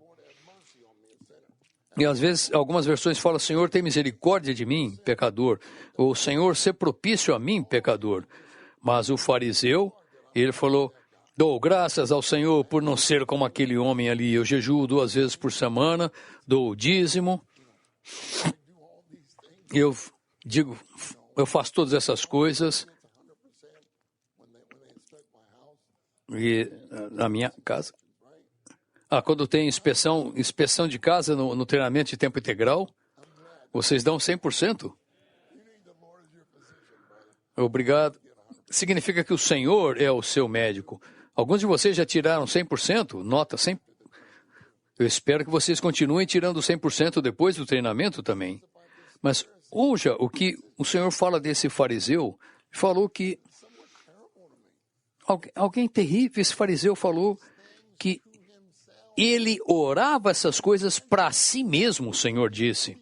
E às vezes, algumas versões falam: Senhor, tem misericórdia de mim, pecador. Ou Senhor, sê propício a mim, pecador. Mas o fariseu, ele falou: dou graças ao Senhor por não ser como aquele homem ali. Eu jejuo 2 vezes por semana, dou o dízimo. Eu faço todas essas coisas. E na minha casa. Quando tem inspeção de casa no treinamento de tempo integral, vocês dão 100%? Obrigado. Significa que o Senhor é o seu médico. Alguns de vocês já tiraram 100%? Nota 100%. Eu espero que vocês continuem tirando 100% depois do treinamento também. Mas hoje, o que o Senhor fala desse fariseu, falou que alguém terrível, esse fariseu falou que ele orava essas coisas para si mesmo, o Senhor disse.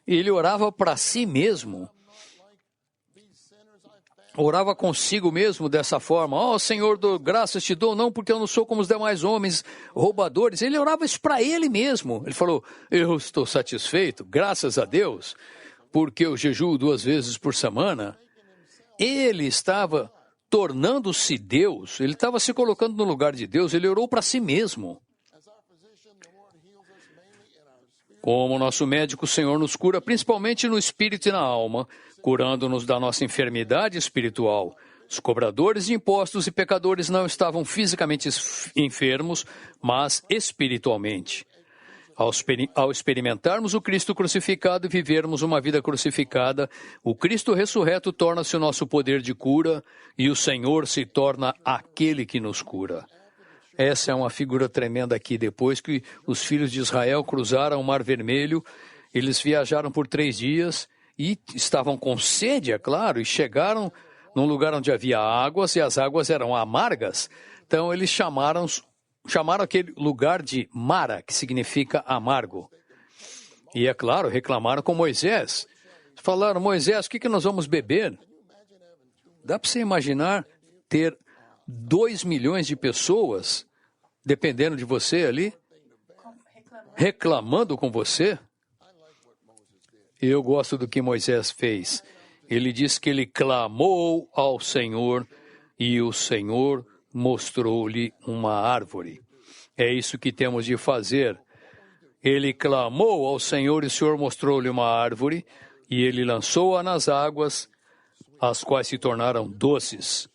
Ele orava para si mesmo. Orava consigo mesmo dessa forma: Senhor, dou graças te dou, não porque eu não sou como os demais homens roubadores. Ele orava isso para ele mesmo. Ele falou: eu estou satisfeito, graças a Deus, porque eu jejuo 2 vezes por semana. Ele estava tornando-se Deus, ele estava se colocando no lugar de Deus, ele orou para si mesmo. Como nosso médico, o Senhor nos cura principalmente no espírito e na alma, curando-nos da nossa enfermidade espiritual. Os cobradores de impostos e pecadores não estavam fisicamente enfermos, mas espiritualmente. Ao experimentarmos o Cristo crucificado e vivermos uma vida crucificada, o Cristo ressurreto torna-se o nosso poder de cura e o Senhor se torna aquele que nos cura. Essa é uma figura tremenda aqui. Depois que os filhos de Israel cruzaram o Mar Vermelho, eles viajaram por 3 dias e estavam com sede, é claro, e chegaram num lugar onde havia águas e as águas eram amargas. Então eles chamaram aquele lugar de Mara, que significa amargo. E é claro, reclamaram com Moisés. Falaram: Moisés, o que nós vamos beber? Dá para você imaginar ter 2 milhões de pessoas dependendo de você ali, reclamando com você? Eu gosto do que Moisés fez. Ele diz que ele clamou ao Senhor e o Senhor mostrou-lhe uma árvore. É isso que temos de fazer. Ele clamou ao Senhor e o Senhor mostrou-lhe uma árvore e ele lançou-a nas águas, as quais se tornaram doces.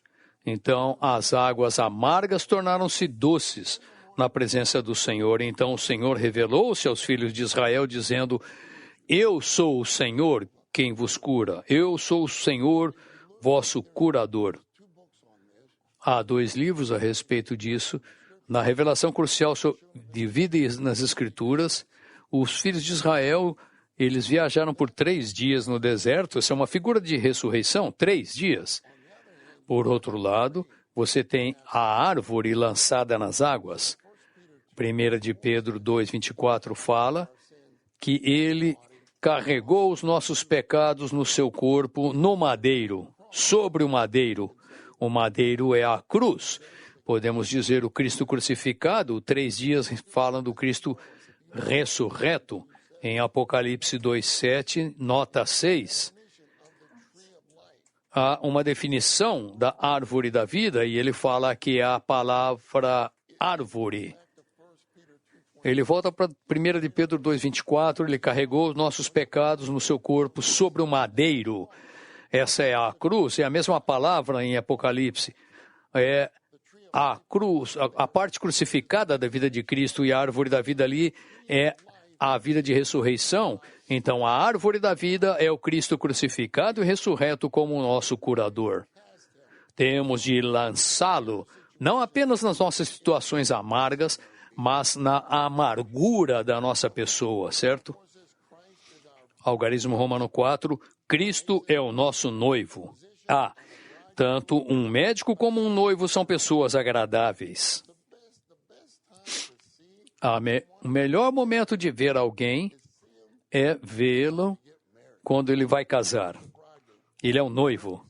Então, as águas amargas tornaram-se doces na presença do Senhor. Então, o Senhor revelou-se aos filhos de Israel, dizendo: eu sou o Senhor quem vos cura. Eu sou o Senhor, vosso curador. Há 2 livros a respeito disso. Na revelação crucial de vida nas Escrituras, os filhos de Israel, eles viajaram por 3 dias no deserto. Essa é uma figura de ressurreição, 3 dias. Por outro lado, você tem a árvore lançada nas águas. 1 de Pedro 2:24 fala que ele carregou os nossos pecados no seu corpo no madeiro, sobre o madeiro. O madeiro é a cruz. Podemos dizer o Cristo crucificado. 3 dias falam do Cristo ressurreto. Em Apocalipse 2:7, nota 6. Há uma definição da árvore da vida e ele fala que é a palavra árvore. Ele volta para 1 de Pedro 2:24, ele carregou os nossos pecados no seu corpo sobre o madeiro. Essa é a cruz, é a mesma palavra em Apocalipse. É a cruz, a parte crucificada da vida de Cristo, e a árvore da vida ali é a vida de ressurreição. Então, a árvore da vida é o Cristo crucificado e ressurreto como o nosso curador. Temos de lançá-lo, não apenas nas nossas situações amargas, mas na amargura da nossa pessoa, certo? Algarismo Romano 4, Cristo é o nosso noivo. Tanto um médico como um noivo são pessoas agradáveis. O melhor momento de ver alguém é vê-lo quando ele vai casar. Ele é um noivo.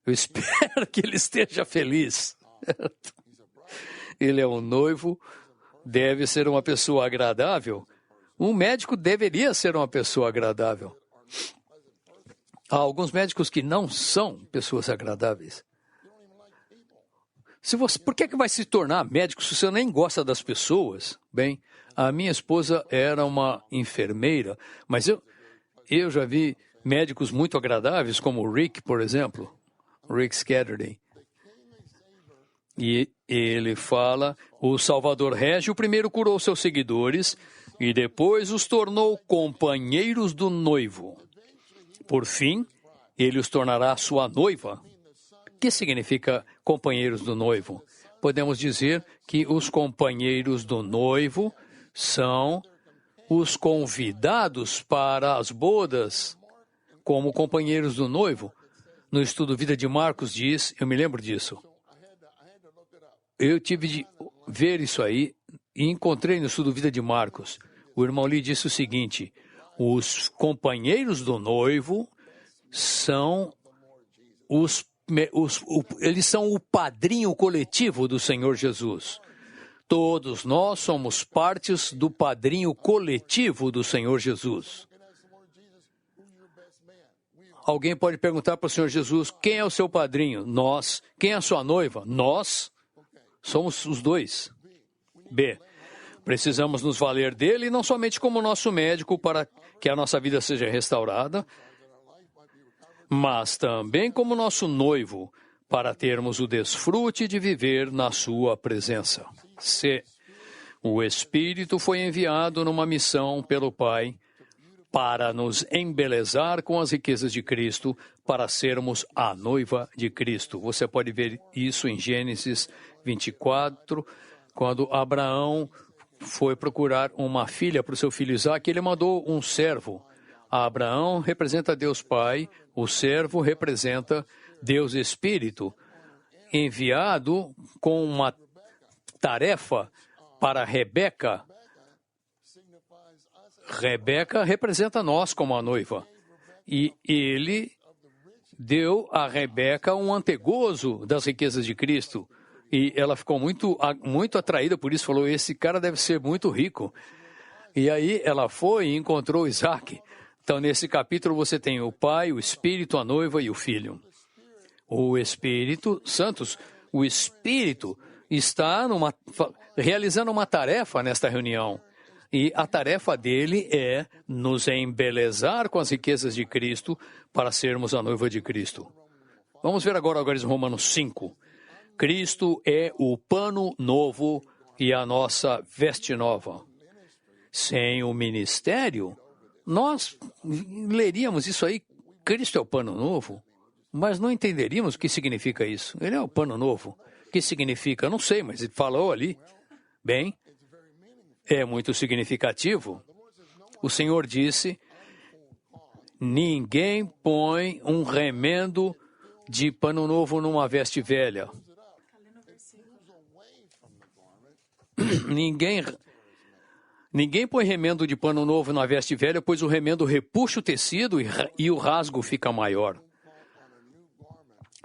Eu espero que ele esteja feliz. Ele é um noivo, deve ser uma pessoa agradável. Um médico deveria ser uma pessoa agradável. Há alguns médicos que não são pessoas agradáveis. Por que vai se tornar médico se você nem gosta das pessoas? Bem, a minha esposa era uma enfermeira, mas eu já vi médicos muito agradáveis, como o Rick, por exemplo, Rick Scatterday. E ele fala, o Salvador Régio primeiro curou seus seguidores e depois os tornou companheiros do noivo. Por fim, ele os tornará sua noiva. O que significa companheiros do noivo? Podemos dizer que os companheiros do noivo são os convidados para as bodas como companheiros do noivo. No estudo Vida de Marcos diz, eu me lembro disso. Eu tive de ver isso aí e encontrei no estudo Vida de Marcos. O irmão Lee disse o seguinte, os companheiros do noivo são eles são o padrinho coletivo do Senhor Jesus. Todos nós somos partes do padrinho coletivo do Senhor Jesus. Alguém pode perguntar para o Senhor Jesus, quem é o seu padrinho? Nós. Quem é a sua noiva? Nós. Somos os dois. B. Precisamos nos valer dele não somente como nosso médico para que a nossa vida seja restaurada, mas também como nosso noivo, para termos o desfrute de viver na sua presença. C. O Espírito foi enviado numa missão pelo Pai para nos embelezar com as riquezas de Cristo, para sermos a noiva de Cristo. Você pode ver isso em Gênesis 24, quando Abraão foi procurar uma filha para o seu filho Isaque, ele mandou um servo. Abraão representa Deus Pai, o servo representa Deus Espírito, enviado com uma tarefa para Rebeca. Rebeca representa nós como a noiva. E ele deu a Rebeca um antegozo das riquezas de Cristo. E ela ficou muito atraída por isso, falou, esse cara deve ser muito rico. E aí ela foi e encontrou Isaque. Então, nesse capítulo, você tem o Pai, o Espírito, a noiva e o Filho. O Espírito, Santos, o Espírito está realizando uma tarefa nesta reunião. E a tarefa dele é nos embelezar com as riquezas de Cristo para sermos a noiva de Cristo. Vamos ver agora em Romanos 5. Cristo é o pano novo e a nossa veste nova. Sem o ministério, nós leríamos isso aí, Cristo é o pano novo, mas não entenderíamos o que significa isso. Ele é o pano novo. O que significa? Não sei, mas ele falou ali. Bem, é muito significativo. O Senhor disse, ninguém põe um remendo de pano novo numa veste velha. Ninguém põe remendo de pano novo na veste velha, pois o remendo repuxa o tecido e o rasgo fica maior.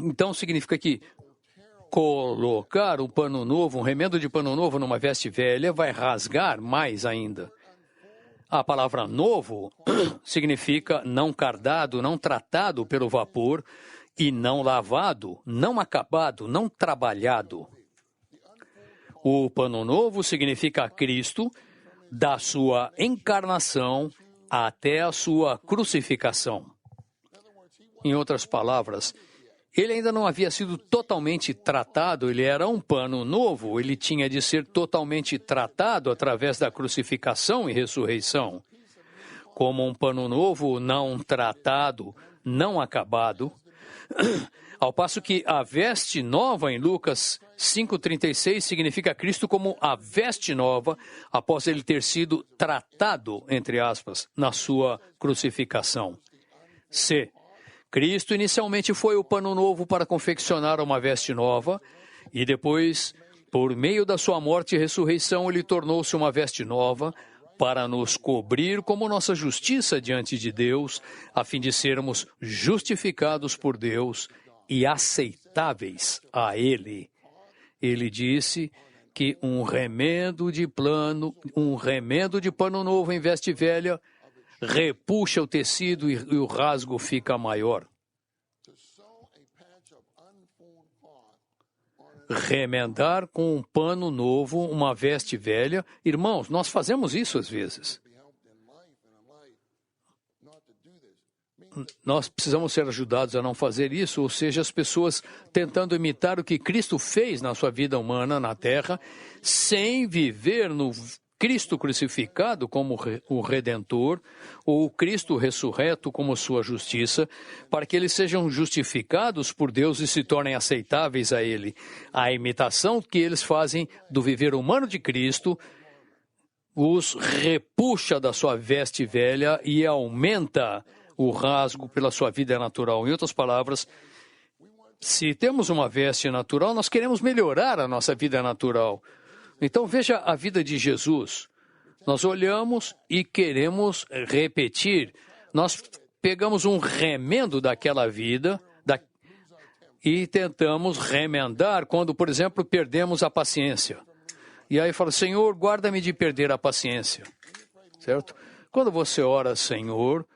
Então significa que colocar um pano novo, um remendo de pano novo numa veste velha vai rasgar mais ainda. A palavra novo significa não cardado, não tratado pelo vapor e não lavado, não acabado, não trabalhado. O pano novo significa Cristo, da sua encarnação até a sua crucificação. Em outras palavras, ele ainda não havia sido totalmente tratado, ele era um pano novo, ele tinha de ser totalmente tratado através da crucificação e ressurreição. Como um pano novo, não tratado, não acabado, ao passo que a veste nova em Lucas 5,36 significa Cristo como a veste nova após ele ter sido tratado, entre aspas, na sua crucificação. C. Cristo inicialmente foi o pano novo para confeccionar uma veste nova, e depois, por meio da sua morte e ressurreição, ele tornou-se uma veste nova para nos cobrir como nossa justiça diante de Deus, a fim de sermos justificados por Deus e aceitáveis a Ele. Ele disse que um remendo de pano novo em veste velha repuxa o tecido e o rasgo fica maior. Remendar com um pano novo uma veste velha. Irmãos, nós fazemos isso às vezes. Nós precisamos ser ajudados a não fazer isso, ou seja, as pessoas tentando imitar o que Cristo fez na sua vida humana na Terra, sem viver no Cristo crucificado como o Redentor, ou o Cristo ressurreto como sua justiça, para que eles sejam justificados por Deus e se tornem aceitáveis a Ele. A imitação que eles fazem do viver humano de Cristo os repuxa da sua veste velha e aumenta o rasgo pela sua vida natural. Em outras palavras, se temos uma veste natural, nós queremos melhorar a nossa vida natural. Então, veja a vida de Jesus. Nós olhamos e queremos repetir. Nós pegamos um remendo daquela vida e tentamos remendar quando, por exemplo, perdemos a paciência. E aí fala, Senhor, guarda-me de perder a paciência. Certo? Quando você ora, Senhor,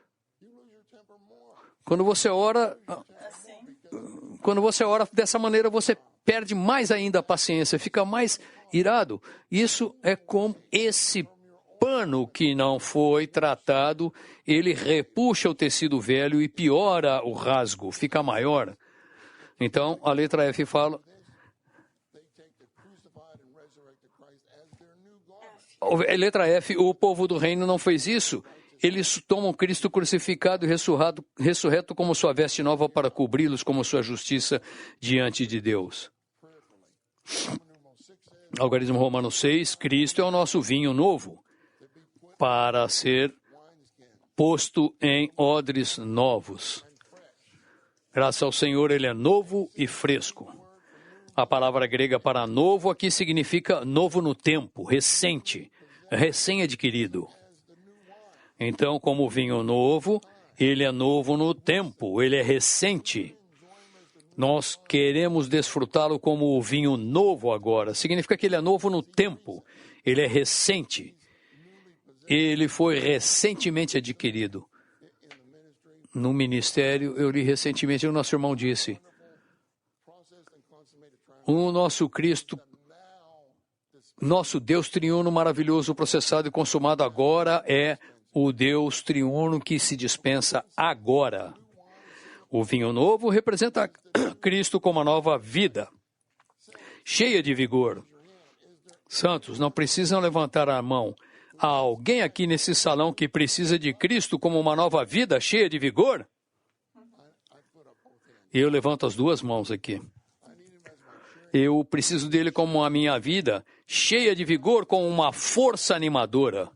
quando você ora dessa maneira, você perde mais ainda a paciência, fica mais irado. Isso é como esse pano que não foi tratado, ele repuxa o tecido velho e piora o rasgo, fica maior. Então, a letra F fala... A letra F, o povo do reino não fez isso. Eles tomam Cristo crucificado e ressurreto como sua veste nova para cobri-los como sua justiça diante de Deus. Algarismo Romano 6, Cristo é o nosso vinho novo para ser posto em odres novos. Graças ao Senhor, ele é novo e fresco. A palavra grega para novo aqui significa novo no tempo, recente, recém-adquirido. Então, como vinho novo, ele é novo no tempo, ele é recente. Nós queremos desfrutá-lo como o vinho novo agora. Significa que ele é novo no tempo, ele é recente. Ele foi recentemente adquirido. No ministério, eu li recentemente, o nosso irmão disse, o nosso Cristo, nosso Deus triuno maravilhoso, processado e consumado agora é o Deus triuno que se dispensa agora. O vinho novo representa Cristo como a nova vida, cheia de vigor. Santos, não precisam levantar a mão. Há alguém aqui nesse salão que precisa de Cristo como uma nova vida, cheia de vigor? Eu levanto as duas mãos aqui. Eu preciso dele como a minha vida, cheia de vigor, com uma força animadora.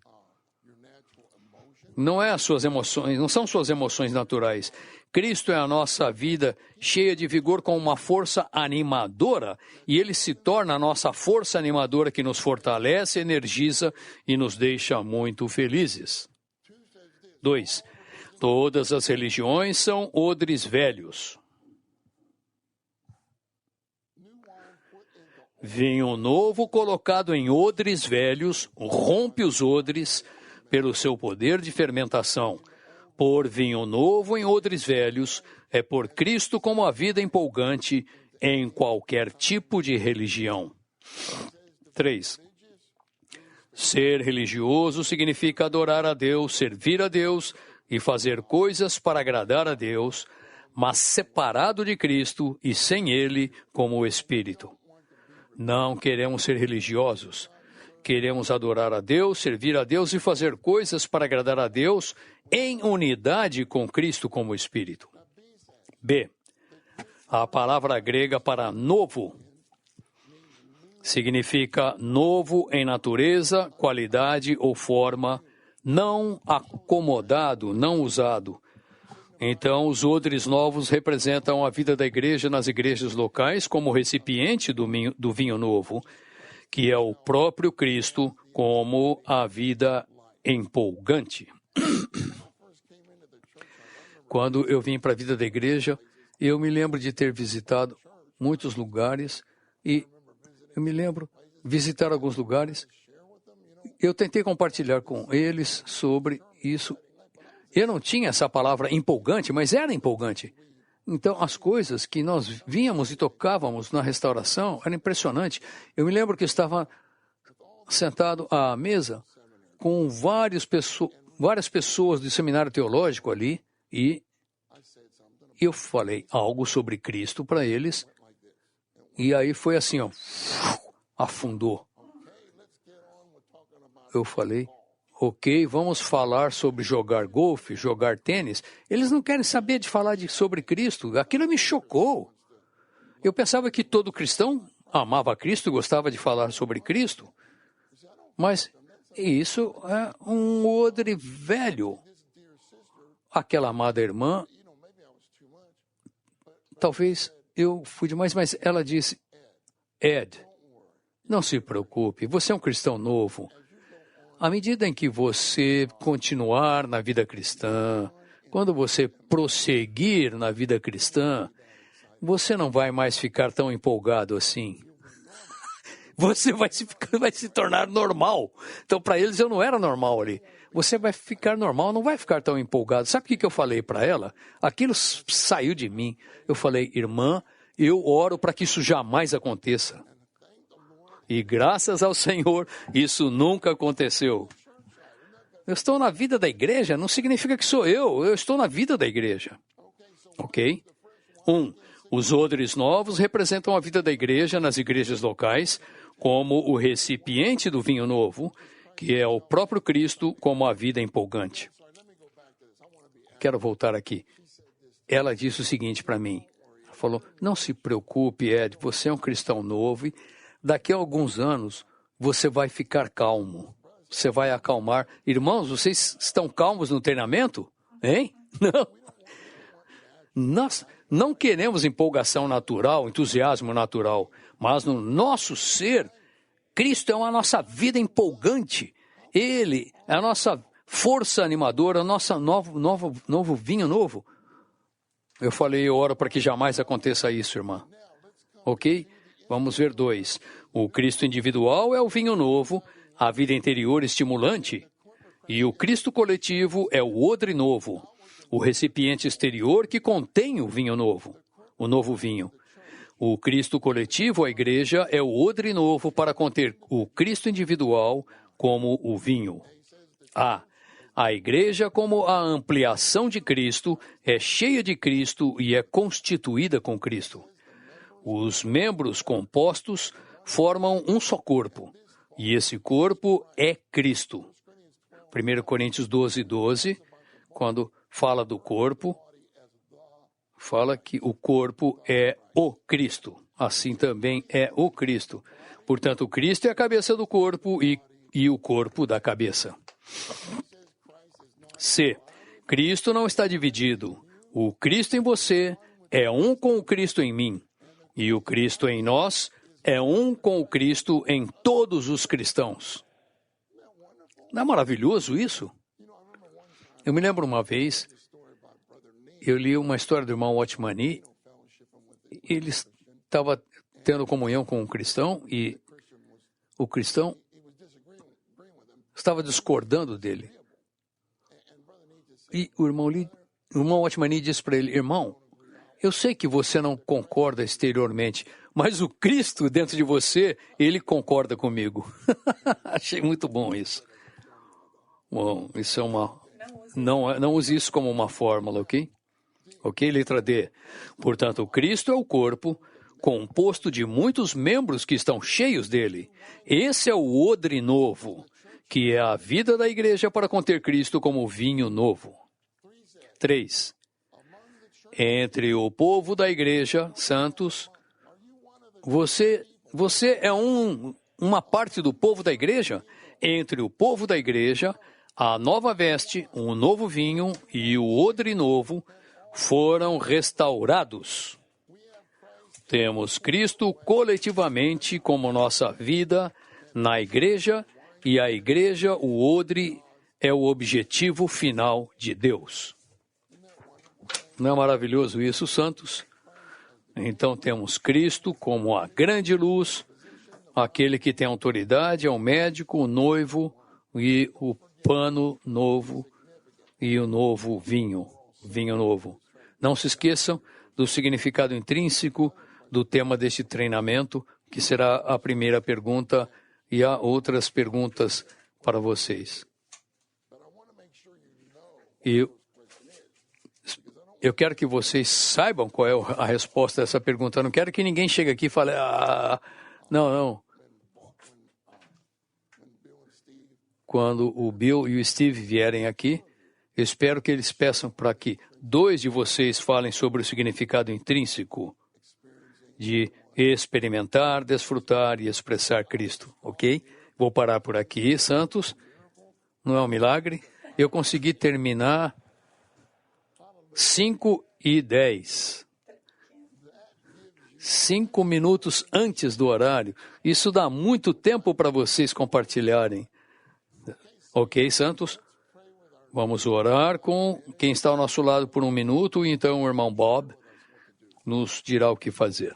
Não é as suas emoções, não são suas emoções naturais. Cristo é a nossa vida cheia de vigor com uma força animadora e ele se torna a nossa força animadora que nos fortalece, energiza e nos deixa muito felizes. 2. Todas as religiões são odres velhos. Vinho novo colocado em odres velhos rompe os odres pelo seu poder de fermentação. Pôr vinho novo em odres velhos é pôr Cristo como a vida empolgante em qualquer tipo de religião. 3. Ser religioso significa adorar a Deus, servir a Deus e fazer coisas para agradar a Deus, mas separado de Cristo e sem Ele como o Espírito. Não queremos ser religiosos. Queremos adorar a Deus, servir a Deus e fazer coisas para agradar a Deus em unidade com Cristo como Espírito. B. A palavra grega para novo significa novo em natureza, qualidade ou forma, não acomodado, não usado. Então, os odres novos representam a vida da igreja nas igrejas locais como recipiente do vinho novo, que é o próprio Cristo como a vida empolgante. Quando eu vim para a vida da igreja, eu me lembro de ter visitado muitos lugares e eu me lembro visitar alguns lugares. Eu tentei compartilhar com eles sobre isso. Eu não tinha essa palavra empolgante, mas era empolgante. Então, as coisas que nós víamos e tocávamos na restauração eram impressionantes. Eu me lembro que estava sentado à mesa com várias pessoas do seminário teológico ali e eu falei algo sobre Cristo para eles e aí foi assim, ó, afundou. Eu falei, ok, vamos falar sobre jogar golfe, jogar tênis. Eles não querem saber de falar sobre Cristo. Aquilo me chocou. Eu pensava que todo cristão amava Cristo e gostava de falar sobre Cristo. Mas isso é um odre velho. Aquela amada irmã, talvez eu fui demais, mas ela disse, Ed, não se preocupe, você é um cristão novo. À medida em que você continuar na vida cristã, quando você prosseguir na vida cristã, você não vai mais ficar tão empolgado assim. Você vai se tornar normal. Então, para eles, eu não era normal ali. Você vai ficar normal, não vai ficar tão empolgado. Sabe o que eu falei para ela? Aquilo saiu de mim. Eu falei, irmã, eu oro para que isso jamais aconteça. E graças ao Senhor, isso nunca aconteceu. Eu estou na vida da igreja, não significa que sou eu estou na vida da igreja. Ok? 1. Os odres novos representam a vida da igreja nas igrejas locais, como o recipiente do vinho novo, que é o próprio Cristo como a vida empolgante. Quero voltar aqui. Ela disse o seguinte para mim. Ela falou, não se preocupe, Ed, você é um cristão novo e daqui a alguns anos você vai ficar calmo. Você vai acalmar. Irmãos, vocês estão calmos no treinamento? Hein? Não. Nós não queremos empolgação natural, entusiasmo natural, mas no nosso ser, Cristo é a nossa vida empolgante. Ele é a nossa força animadora, o nosso novo vinho novo. Eu falei, eu oro para que jamais aconteça isso, irmã. Ok? Vamos ver 2. O Cristo individual é o vinho novo, a vida interior estimulante. E o Cristo coletivo é o odre novo, o recipiente exterior que contém o vinho novo, o novo vinho. O Cristo coletivo, a igreja, é o odre novo para conter o Cristo individual como o vinho. A igreja, como a ampliação de Cristo, é cheia de Cristo e é constituída com Cristo. Os membros compostos formam um só corpo, e esse corpo é Cristo. 1 Coríntios 12:12, quando fala do corpo, fala que o corpo é o Cristo. Assim também é o Cristo. Portanto, o Cristo é a cabeça do corpo e o corpo da cabeça. C. Cristo não está dividido. O Cristo em você é um com o Cristo em mim. E o Cristo em nós é um com o Cristo em todos os cristãos. Não é maravilhoso isso? Eu me lembro uma vez, eu li uma história do irmão Watchmani. Ele estava tendo comunhão com um cristão e o cristão estava discordando dele. E o irmão Watchmani disse para ele, irmão, eu sei que você não concorda exteriormente, mas o Cristo dentro de você, ele concorda comigo. Achei muito bom isso. Bom, isso é uma... Não use isso como uma fórmula, ok? Ok, letra D. Portanto, o Cristo é o corpo, composto de muitos membros que estão cheios dele. Esse é o odre novo, que é a vida da igreja para conter Cristo como vinho novo. 3. Entre o povo da igreja, santos, você é uma parte do povo da igreja? Entre o povo da igreja, a nova veste, um novo vinho e o odre novo foram restaurados. Temos Cristo coletivamente como nossa vida na igreja, e a igreja, o odre, é o objetivo final de Deus. Não é maravilhoso isso, santos? Então temos Cristo como a grande luz, aquele que tem autoridade, é o médico, o noivo e o pano novo e o novo vinho novo. Não se esqueçam do significado intrínseco do tema deste treinamento, que será a primeira pergunta, e há outras perguntas para vocês. E eu quero que vocês saibam qual é a resposta a essa pergunta. Eu não quero que ninguém chegue aqui e fale, não. Quando o Bill e o Steve vierem aqui, eu espero que eles peçam para que 2 de vocês falem sobre o significado intrínseco de experimentar, desfrutar e expressar Cristo, ok? Vou parar por aqui, santos. Não é um milagre? Eu consegui terminar 5:10. 5 minutos antes do horário. Isso dá muito tempo para vocês compartilharem. Ok, santos? Vamos orar com quem está ao nosso lado por 1 minuto, e então o irmão Bob nos dirá o que fazer.